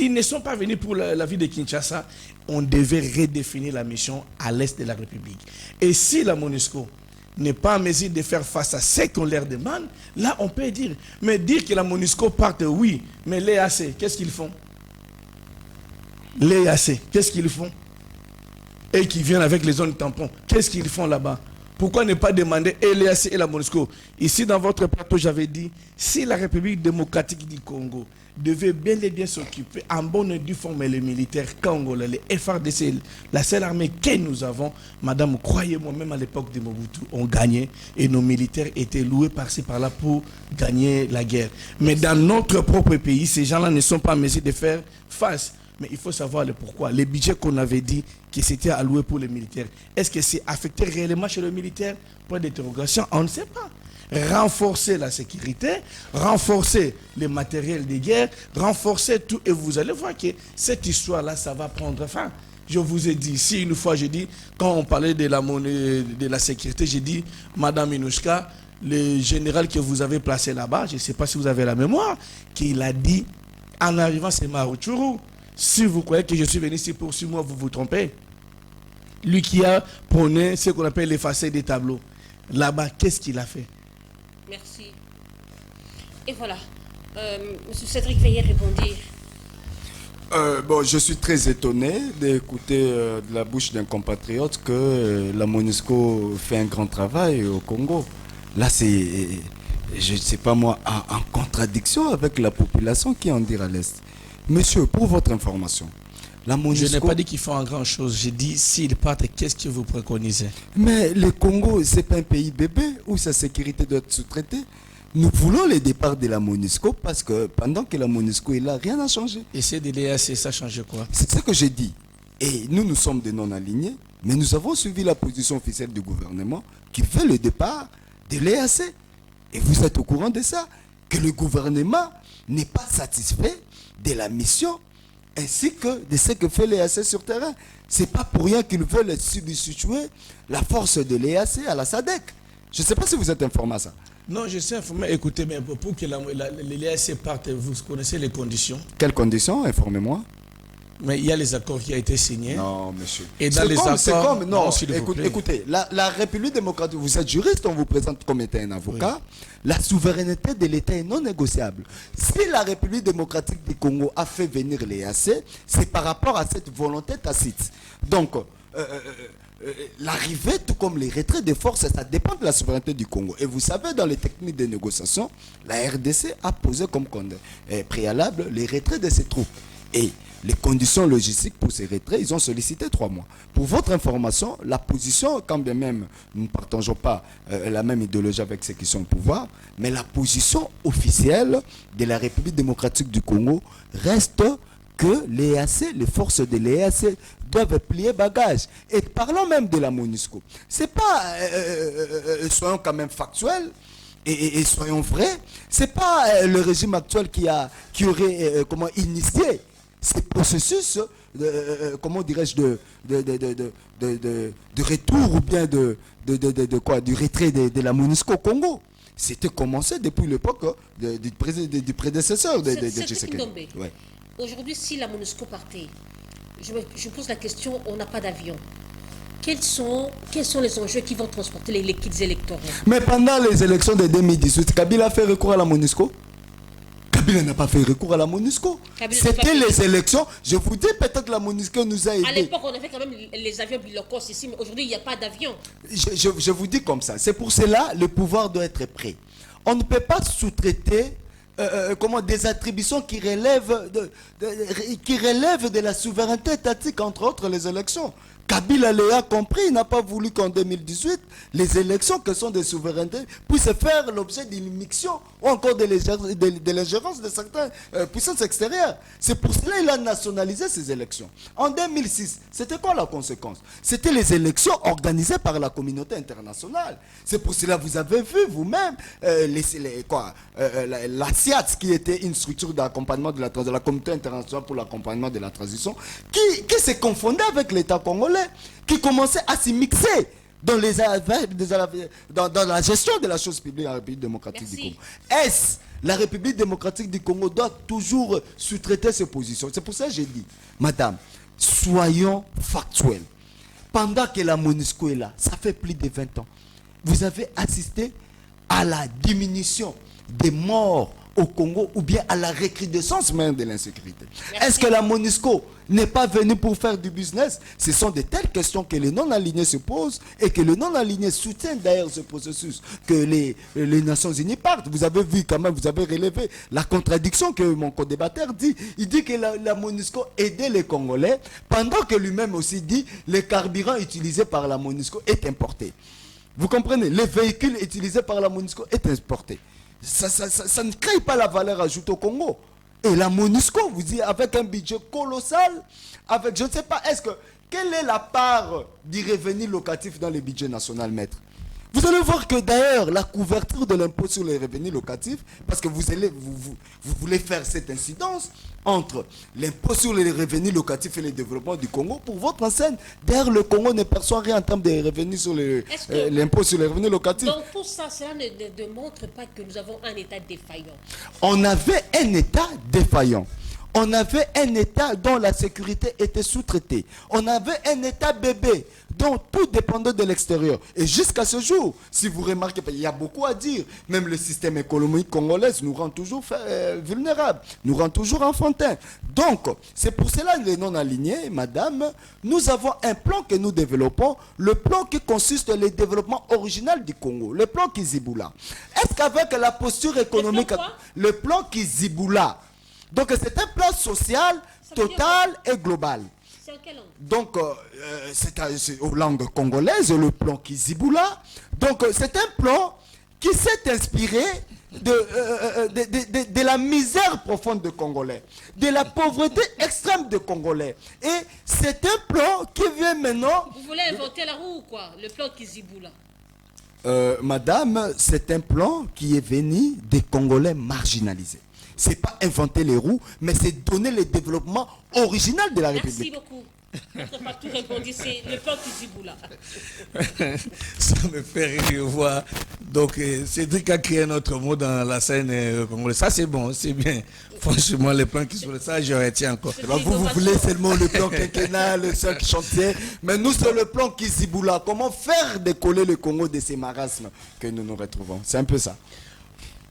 Ils ne sont pas venus pour la vie de Kinshasa. On devait redéfinir la mission à l'est de la République. Et si la MONUSCO n'est pas en mesure de faire face à ce qu'on leur demande, là on peut dire. Mais dire que la MONUSCO parte, oui, mais les AC, qu'est-ce qu'ils font? Les AC, qu'est-ce qu'ils font? Et qui viennent avec les zones tampons, qu'est-ce qu'ils font là-bas? Pourquoi ne pas demander et les AC et la MONUSCO? Ici dans votre plateau, j'avais dit, si la République démocratique du Congo devait bien et bien s'occuper en bonne et due forme les militaires congolais, les FARDC, la seule armée que nous avons, madame, croyez-moi, même à l'époque de Mobutu, on gagnait et nos militaires étaient loués par-ci par-là pour gagner la guerre. Mais dans notre propre pays, ces gens-là ne sont pas en mesure de faire face. Mais il faut savoir le pourquoi. Les budgets qu'on avait dit que c'était alloué pour les militaires, est-ce que c'est affecté réellement chez les militaires? Point d'interrogation, on ne sait pas. Renforcer la sécurité, renforcer les matériels de guerre, renforcer tout. Et vous allez voir que cette histoire-là, ça va prendre fin. Je vous ai dit, si une fois, j'ai dit, quand on parlait de la monnaie, de la sécurité, j'ai dit, madame Minouchka, le général que vous avez placé là-bas, je ne sais pas si vous avez la mémoire, qu'il a dit, en arrivant, c'est Marouchourou. Si vous croyez que je suis venu ici pour 6 mois, vous vous trompez. Lui qui a prôné ce qu'on appelle l'effacé des tableaux. Là-bas, qu'est-ce qu'il a fait? Merci. Et voilà. Monsieur Cédric, veuillez répondre. Bon, je suis très étonné d'écouter de la bouche d'un compatriote que la MONUSCO fait un grand travail au Congo. Là, c'est, je ne sais pas moi, en contradiction avec la population qui en dit à l'Est. Monsieur, pour votre information, la MONUSCO... Je n'ai pas dit qu'ils font en grand chose. J'ai dit, s'ils partent, qu'est-ce que vous préconisez? Mais le Congo, ce n'est pas un pays bébé où sa sécurité doit être sous-traitée. Nous voulons le départ de la MONUSCO parce que pendant que la MONUSCO est là, rien n'a changé. Et c'est de l'EAC, ça change quoi? C'est ce que j'ai dit. Et nous sommes des non-alignés, mais nous avons suivi la position officielle du gouvernement qui fait le départ de l'EAC. Et vous êtes au courant de ça, que le gouvernement n'est pas satisfait de la mission ainsi que de ce que fait l'EAC sur terrain. Ce n'est pas pour rien qu'ils veulent substituer la force de l'EAC à la SADC. Je ne sais pas si vous êtes informé à ça. Non, je suis informé. Écoutez, mais pour que l'EAC parte, vous connaissez les conditions? Quelles conditions? Informez-moi. Mais il y a les accords qui ont été signés. Non, monsieur. Et dans les accords... Non, écoutez, la République démocratique, vous êtes juriste, on vous présente comme étant un avocat. Oui. La souveraineté de l'État est non négociable. Si la République démocratique du Congo a fait venir l'EAC, c'est par rapport à cette volonté tacite. Donc, l'arrivée, tout comme les retraits des forces, ça dépend de la souveraineté du Congo. Et vous savez, dans les techniques de négociation, la RDC a posé comme préalable les retraits de ses troupes. Et les conditions logistiques pour ces retraits, ils ont sollicité 3 mois. Pour votre information, la position, quand bien même nous ne partageons pas la même idéologie avec ceux qui sont au pouvoir, mais la position officielle de la République démocratique du Congo reste que l'EAC, les forces de l'EAC doivent plier bagage. Et parlons même de la MONUSCO. C'est pas, soyons quand même factuels, et soyons vrais, c'est pas le régime actuel qui aurait initié ces processus, comment dirais-je, de retour ou bien du retrait de la MONUSCO au Congo. C'était commencé depuis l'époque du prédécesseur de Tshisekedi. Ouais. Aujourd'hui, si la MONUSCO partait, je pose la question, on n'a pas d'avion. Quels sont les enjeux qui vont transporter les kits électoraux? Mais pendant les élections de 2018, Kabila a fait recours à la MONUSCO? Kabila n'a pas fait recours à la MONUSCO. C'était les élections. Je vous dis, peut-être que la MONUSCO nous a aidés. À l'époque, on avait quand même les avions Bilokos ici, mais aujourd'hui, il n'y a pas d'avion. Je vous dis comme ça. C'est pour cela le pouvoir doit être prêt. On ne peut pas sous-traiter des attributions qui relèvent de la souveraineté étatique, entre autres les élections. Kabila l'a compris, il n'a pas voulu qu'en 2018, les élections que sont des souverainetés puissent faire l'objet d'une mixtion ou encore de l'ingérence de certaines puissances extérieures. C'est pour cela qu'il a nationalisé ces élections. En 2006, c'était quoi la conséquence? C'était les élections organisées par la communauté internationale. C'est pour cela que vous avez vu vous-même la CIAT, qui était une structure d'accompagnement de la communauté internationale pour l'accompagnement de la transition, qui se confondait avec l'État congolais, qui commençait à s'y mixer dans la gestion de la chose publique en République démocratique du Congo. La République démocratique du Congo doit toujours sous-traiter ses positions. C'est pour ça que j'ai dit, madame, soyons factuels. Pendant que la MONUSCO est là, ça fait plus de 20 ans, vous avez assisté à la diminution des morts au Congo ou bien à la recrudescence même de l'insécurité. Est-ce que la MONUSCO n'est pas venue pour faire du business? Ce sont de telles questions que les non-alignés se posent et que les non-alignés soutiennent d'ailleurs ce processus, que les Nations Unies partent. Vous avez vu quand même, vous avez relevé la contradiction que mon co-débatteur dit. Il dit que la MONUSCO aidait les Congolais pendant que lui-même aussi dit que le carburant utilisé par la MONUSCO est importé. Vous comprenez? Les véhicules utilisés par la MONUSCO est importé. Ça ne crée pas la valeur ajoutée au Congo. Et la MONUSCO, vous dites, avec un budget colossal, avec, je ne sais pas, quelle est la part du revenu locatif dans le budget national, maître? Vous allez voir que d'ailleurs, la couverture de l'impôt sur les revenus locatifs, parce que vous voulez faire cette incidence entre l'impôt sur les revenus locatifs et le développement du Congo, pour votre enseigne, d'ailleurs, le Congo ne perçoit rien en termes de revenus sur l'impôt sur les revenus locatifs. Donc tout ça, cela ne démontre pas que nous avons un État défaillant. On avait un État défaillant. On avait un État dont la sécurité était sous-traitée. On avait un État bébé dont tout dépendait de l'extérieur. Et jusqu'à ce jour, si vous remarquez, il y a beaucoup à dire. Même le système économique congolais nous rend toujours vulnérables, nous rend toujours enfantins. Donc, c'est pour cela les non-alignés, madame, nous avons un plan que nous développons, le plan qui consiste dans le développement original du Congo, le plan Kizibula. Est-ce qu'avec la posture économique, le plan Kizibula, donc c'est un plan social, total et global. C'est en quelle langue? Donc c'est aux langues congolaises, le plan Kizibula. Donc c'est un plan qui s'est inspiré de la misère profonde des Congolais, de la pauvreté extrême des Congolais. Et c'est un plan qui vient maintenant... Vous voulez inventer la roue ou quoi? Le plan Kizibula. Madame, c'est un plan qui est venu des Congolais marginalisés. C'est pas inventer les roues, mais c'est donner le développement original de la République. Merci beaucoup. Notre pas tout répondu, c'est le plan Kizibula. Ça me fait rire voir. Donc, Cédric a créé un autre mot dans la scène congolaise. Ça, c'est bon, c'est bien. Franchement, le plan Kizibula, ça, je retiens encore. Vous voulez seulement le plan quinquennal, le 5 chantiers, mais nous, c'est le plan Kizibula. Comment faire décoller le Congo de ces marasmes que nous nous retrouvons? C'est un peu ça.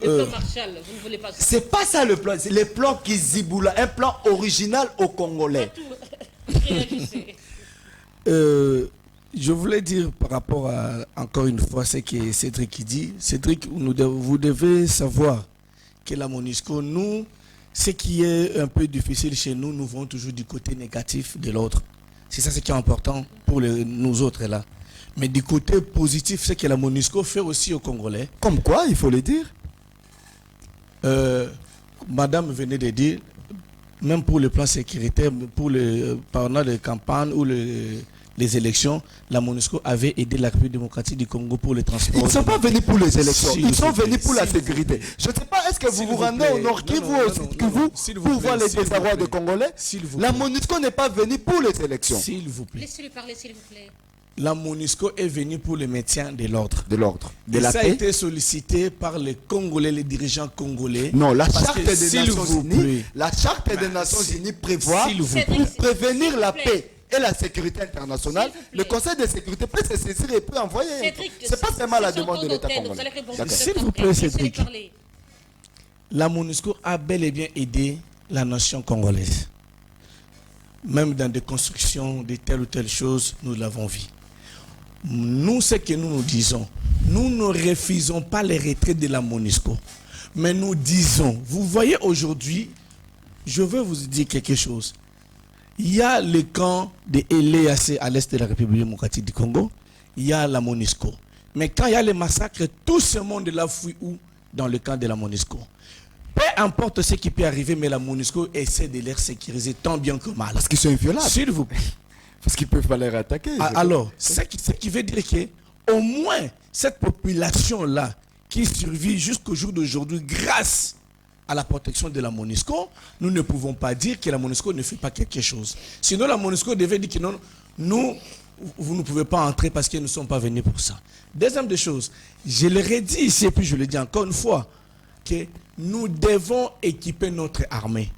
Le plan Marshall, vous ne voulez pas ça. C'est pas ça le plan, c'est le plan Kizibula, un plan original aux Congolais. Je voulais dire par rapport à, encore une fois, ce que Cédric qui dit. Cédric, vous devez savoir que la MONUSCO, nous, ce qui est un peu difficile chez nous, nous voyons toujours du côté négatif de l'autre. C'est ça ce qui est important pour nous autres là. Mais du côté positif, c'est que la MONUSCO fait aussi aux Congolais. Comme quoi, il faut le dire. Madame venait de dire, même pour le plan sécuritaire, pendant les campagnes ou les élections, la MONUSCO avait aidé la République démocratique du Congo pour les transports. Ils ne sont pas venus pour les élections, S'il ils sont vous plaît, venus pour la s'il vous sécurité. plaît. Je ne sais pas, est-ce que vous S'il vous vous rendez plaît. au Nord Kivu Non, non, aussi non, que non, vous s'il vous pour plaît, voir les s'il vous désarrois plaît. des Congolais? S'il vous La plaît. MONUSCO n'est pas venue pour les élections. S'il vous plaît. Laissez-lui parler, s'il vous plaît. La MONUSCO est venue pour le maintien de l'ordre. De l'ordre, de Et la ça a paix. été sollicité par les Congolais, les dirigeants congolais. Non, la Parce charte que, des s'il Nations vous Unies, plaît, la charte des Nations Unies prévoit s'il vous plaît. pour prévenir la S'il vous plaît. paix et la sécurité internationale, S'il vous plaît. le Conseil de sécurité peut se saisir et peut envoyer. Cédric, C'est pas seulement la c'est demande de son l'État tour d'antenne, vous congolais. allez répondre D'accord. juste S'il vous après. plaît, Laissez-lui Cédric. parler. La MONUSCO a bel et bien aidé la nation congolaise. Même dans des constructions de telle ou telle chose, nous l'avons vu. Nous, ce que nous disons, nous ne refusons pas les retraits de la MONUSCO. Mais nous disons, vous voyez aujourd'hui, je veux vous dire quelque chose. Il y a le camp de l'EAC à l'est de la République démocratique du Congo. Il y a la MONUSCO. Mais quand il y a les massacres, tout ce monde-là fuit où? Dans le camp de la MONUSCO. Peu importe ce qui peut arriver, mais la MONUSCO essaie de les sécuriser tant bien que mal. Parce qu'ils sont inviolables. S'il vous plaît. Parce qu'ils peuvent pas les attaquer. Alors, ce qui veut dire que au moins cette population-là qui survit jusqu'au jour d'aujourd'hui grâce à la protection de la MONUSCO, nous ne pouvons pas dire que la MONUSCO ne fait pas quelque chose. Sinon, la MONUSCO devait dire que non, nous, vous ne pouvez pas entrer parce que nous ne sommes pas venus pour ça. Deuxième des choses, je le redis ici et puis je le dis encore une fois, que nous devons équiper notre armée.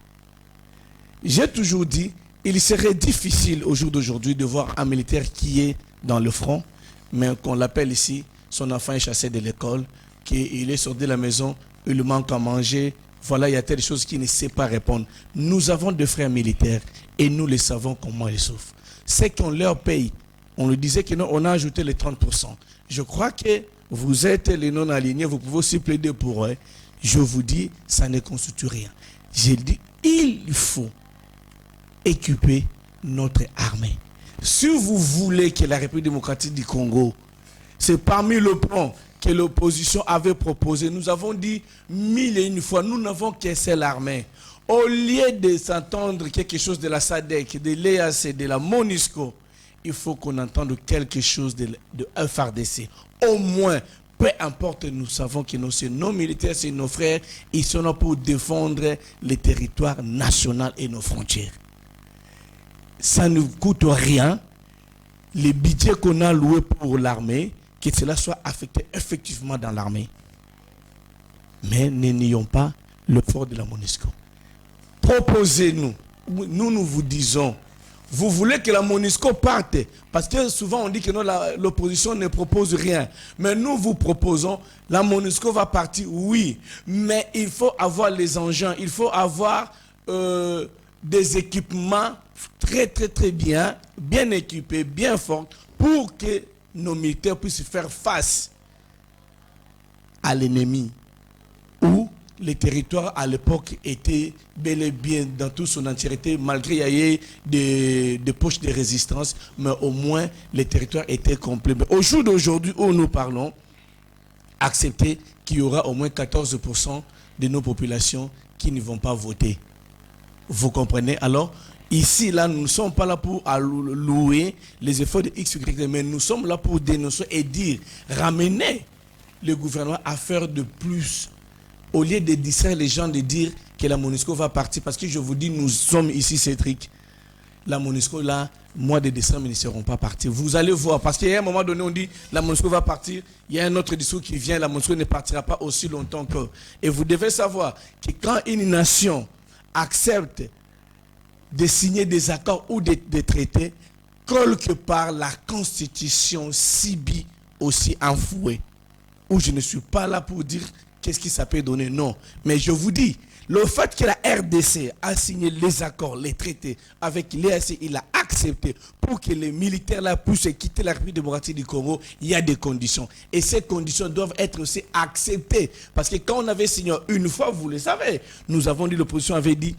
J'ai toujours dit, il serait difficile au jour d'aujourd'hui de voir un militaire qui est dans le front, mais qu'on l'appelle ici, son enfant est chassé de l'école, qu'il est sorti de la maison, il lui manque à manger, voilà, il y a telle chose qu'il ne sait pas répondre. Nous avons des frères militaires et nous les savons comment ils souffrent. C'est qu'on leur paye. On lui disait que non, on a ajouté les 30%. Je crois que vous êtes les non-alignés, vous pouvez aussi plaider pour eux. Je vous dis, ça ne constitue rien. J'ai dit, il faut équiper notre armée. Si vous voulez que la République démocratique du Congo, c'est parmi le plan que l'opposition avait proposé, nous avons dit 1001 fois, nous n'avons qu'une seule armée. Au lieu de s'entendre quelque chose de la SADC, de l'EAC, de la MONUSCO, il faut qu'on entende quelque chose de FARDC. Au moins, peu importe, nous savons que nos militaires, c'est nos frères, ils sont là pour défendre les territoires nationaux et nos frontières. Ça ne coûte rien, les budgets qu'on a loués pour l'armée, que cela soit affecté effectivement dans l'armée. Mais ne nions pas le fort de la MONUSCO. Proposez-nous, nous vous disons, vous voulez que la MONUSCO parte, parce que souvent on dit que l'opposition ne propose rien. Mais nous vous proposons, la MONUSCO va partir, oui, mais il faut avoir les engins, il faut avoir des équipements très bien équipés, bien forts, pour que nos militaires puissent faire face à l'ennemi, où les territoires à l'époque étaient bel et bien dans toute son entièreté, malgré qu'il y ait des poches de résistance, mais au moins les territoires étaient complets. Mais au jour d'aujourd'hui où nous parlons, acceptez qu'il y aura au moins 14% de nos populations qui ne vont pas voter. Vous comprenez? Alors, ici, là, nous ne sommes pas là pour louer les efforts de X, Y, mais nous sommes là pour dénoncer et dire, ramener le gouvernement à faire de plus. Au lieu de distraire les gens, de dire que la MONUSCO va partir, parce que je vous dis, nous sommes ici, Cédric. La MONUSCO, là, mois de décembre, ils ne seront pas partis. Vous allez voir, parce qu'à un moment donné, on dit, la MONUSCO va partir. Il y a un autre discours qui vient, la MONUSCO ne partira pas aussi longtemps que. Et vous devez savoir que quand une nation accepte de signer des accords ou des traités, quelque part la Constitution subit aussi un fouet. Où je ne suis pas là pour dire qu'est-ce que ça peut donner, non. Mais je vous dis, le fait que la RDC a signé les accords, les traités avec l'EAC, il a accepté accepter. Pour que les militaires là puissent quitter la République démocratique du Congo, il y a des conditions. Et ces conditions doivent être aussi acceptées. Parce que quand on avait signé une fois, vous le savez, nous avons dit, l'opposition avait dit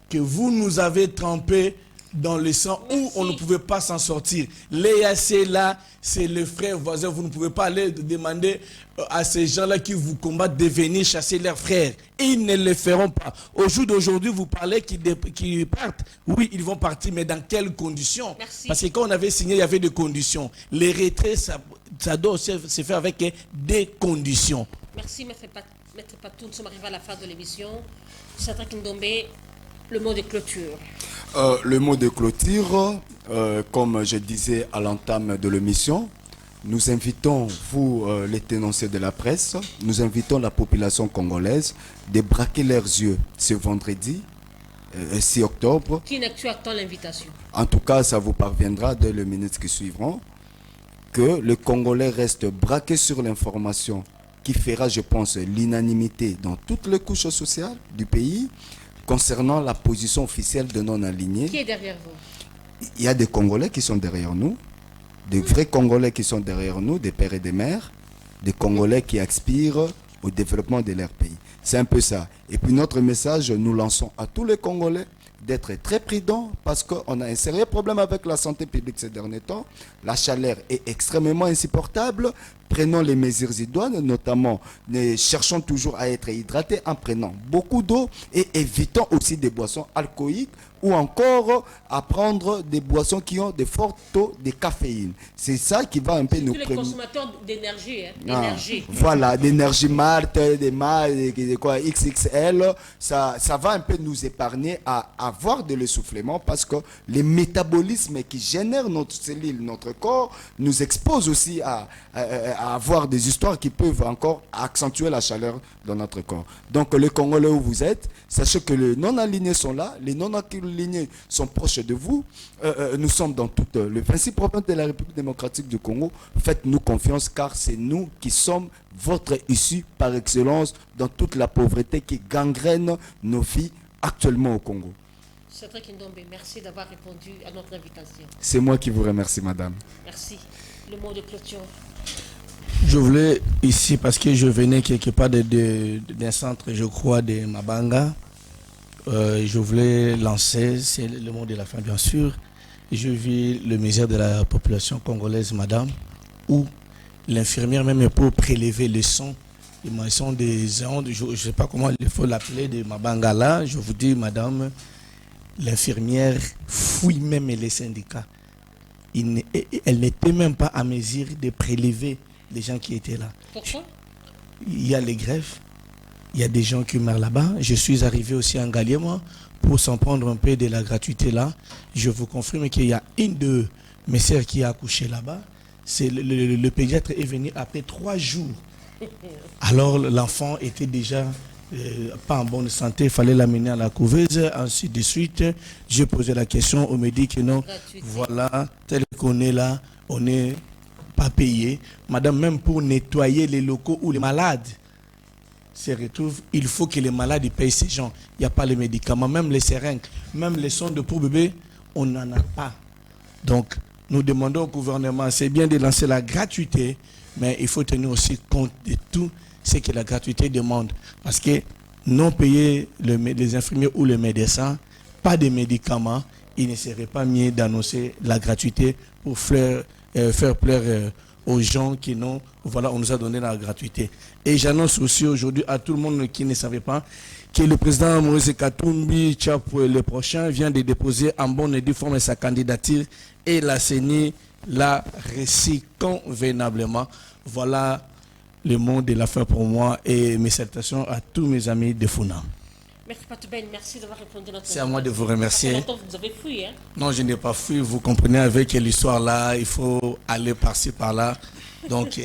que vous nous avez trempé dans le sang où on ne pouvait pas s'en sortir. L'EAC là, c'est le frère voisin. Vous ne pouvez pas aller demander à ces gens-là qui vous combattent de venir chasser leurs frères. Ils ne le feront pas. Au jour d'aujourd'hui, vous parlez qu'ils partent. Oui, ils vont partir, mais dans quelles conditions? Merci. Parce que quand on avait signé, il y avait des conditions. Les retraits, ça doit se faire avec des conditions. Merci, Maître Patou. Nous sommes arrivés à la fin de l'émission. Cédric Ndombé, le mot de clôture. Le mot de clôture, comme je disais à l'entame de l'émission, nous invitons, vous, les tenanciers de la presse, nous invitons la population congolaise de braquer leurs yeux ce vendredi, 6 octobre. Qui n'est-tu attend l'invitation? En tout cas, ça vous parviendra dès les minutes qui suivront, que le Congolais reste braqué sur l'information qui fera, je pense, l'unanimité dans toutes les couches sociales du pays, concernant la position officielle de non-alignés. Qui est derrière vous? Il y a des Congolais qui sont derrière nous, des vrais Congolais qui sont derrière nous, des pères et des mères, des Congolais qui aspirent au développement de leur pays. C'est un peu ça. Et puis notre message, nous lançons à tous les Congolais d'être très prudents parce qu'on a un sérieux problème avec la santé publique ces derniers temps. La chaleur est extrêmement insupportable. Prenons les mesures idoines, notamment cherchons toujours à être hydratés en prenant beaucoup d'eau et évitons aussi des boissons alcooliques ou encore à prendre des boissons qui ont de forts taux de caféine. C'est ça qui va un peu nous Tous les consommateurs d'énergie, voilà, d'énergie Marte, des quoi, XXL, ça va un peu nous épargner à avoir de l'essoufflement parce que les métabolismes qui génèrent notre cellule, notre corps, nous exposent aussi à avoir des histoires qui peuvent encore accentuer la chaleur dans notre corps. Donc les Congolais où vous êtes, sachez que les non-alignés sont là, les non-alignés sont proches de vous. Nous sommes dans tout le 26 provinces de la République démocratique du Congo. Faites-nous confiance car c'est nous qui sommes votre issue par excellence dans toute la pauvreté qui gangrène nos vies actuellement au Congo. Cédric Ndombé, merci d'avoir répondu à notre invitation. C'est moi qui vous remercie, madame. Merci. Le mot de clôture. Je voulais ici, parce que je venais quelque part d'un centre, je crois, de Mabanga, je voulais lancer, c'est le mot de la fin bien sûr, je vis le misère de la population congolaise, madame, où l'infirmière même pour prélever le sang, ils sont des ondes, je ne sais pas comment il faut l'appeler, de Mabanga là, je vous dis, madame, l'infirmière fouille même les syndicats. Elle n'était même pas à mesure de prélever les gens qui étaient là. Pourquoi? Il y a les greffes, il y a des gens qui meurent là-bas. Je suis arrivé aussi en Galiema pour s'en prendre un peu de la gratuité là. Je vous confirme qu'il y a une de mes sœurs qui a accouché là-bas. C'est le pédiatre est venu après 3 jours. Alors l'enfant était déjà pas en bonne santé, il fallait l'amener à la couveuse, ainsi de suite. J'ai posé la question, on me dit que non, gratuité. Voilà, tel qu'on est là, on n'est pas payé. Madame, même pour nettoyer les locaux où les malades se retrouvent, il faut que les malades payent ces gens. Il n'y a pas les médicaments, même les seringues, même les sondes pour bébé, on n'en a pas. Donc, nous demandons au gouvernement, c'est bien de lancer la gratuité, mais il faut tenir aussi compte de tout ce que la gratuité demande. Parce que non payer les infirmiers ou les médecins, pas de médicaments, il ne serait pas mieux d'annoncer la gratuité pour faire plaisir aux gens qui n'ont, voilà, on nous a donné la gratuité. Et j'annonce aussi aujourd'hui à tout le monde qui ne savait pas que le président Moïse Katumbi, le prochain, vient de déposer en bonne et due forme sa candidature et la CENI l'a reçu convenablement. Voilà le mot de la fin pour moi et mes salutations à tous mes amis de Funa. Merci Patouben, merci d'avoir répondu à notre C'est à moi de vous remercier. Vous avez fui, hein? Non, je n'ai pas fui. Vous comprenez, avec l'histoire là, il faut aller par-ci, par-là. Donc,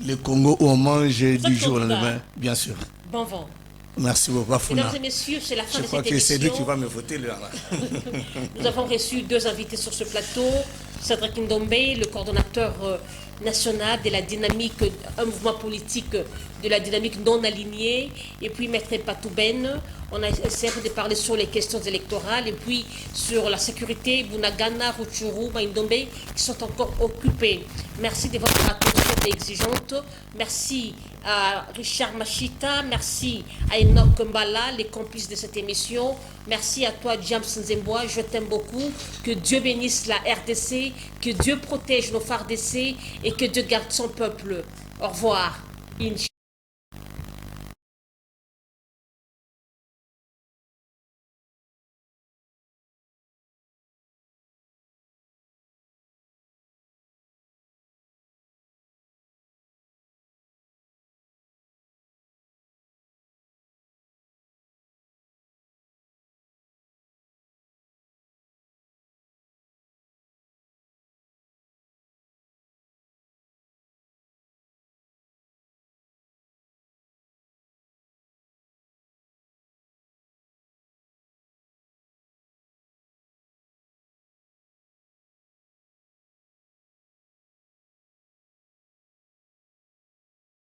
le Congo où on mange du jour au lendemain, bien sûr. Bon vent. Merci beaucoup. Mesdames et messieurs, c'est la fin de cette émission. Je crois que c'est lui qui va me voter là. Nous avons reçu 2 invités sur ce plateau. Cédric Ndombé, le coordonnateur national de la dynamique, un mouvement politique de la dynamique non alignée. Et puis Maître Patouben, on a essayé de parler sur les questions électorales et puis sur la sécurité, Bunagana, Rutshuru, Maïndombe, qui sont encore occupés. Merci de votre attention exigeante. Merci à Richard Machita, merci à Enoch Mbala, les complices de cette émission. Merci à toi, James Nzemboa, je t'aime beaucoup. Que Dieu bénisse la RDC, que Dieu protège nos FARDC et que Dieu garde son peuple. Au revoir.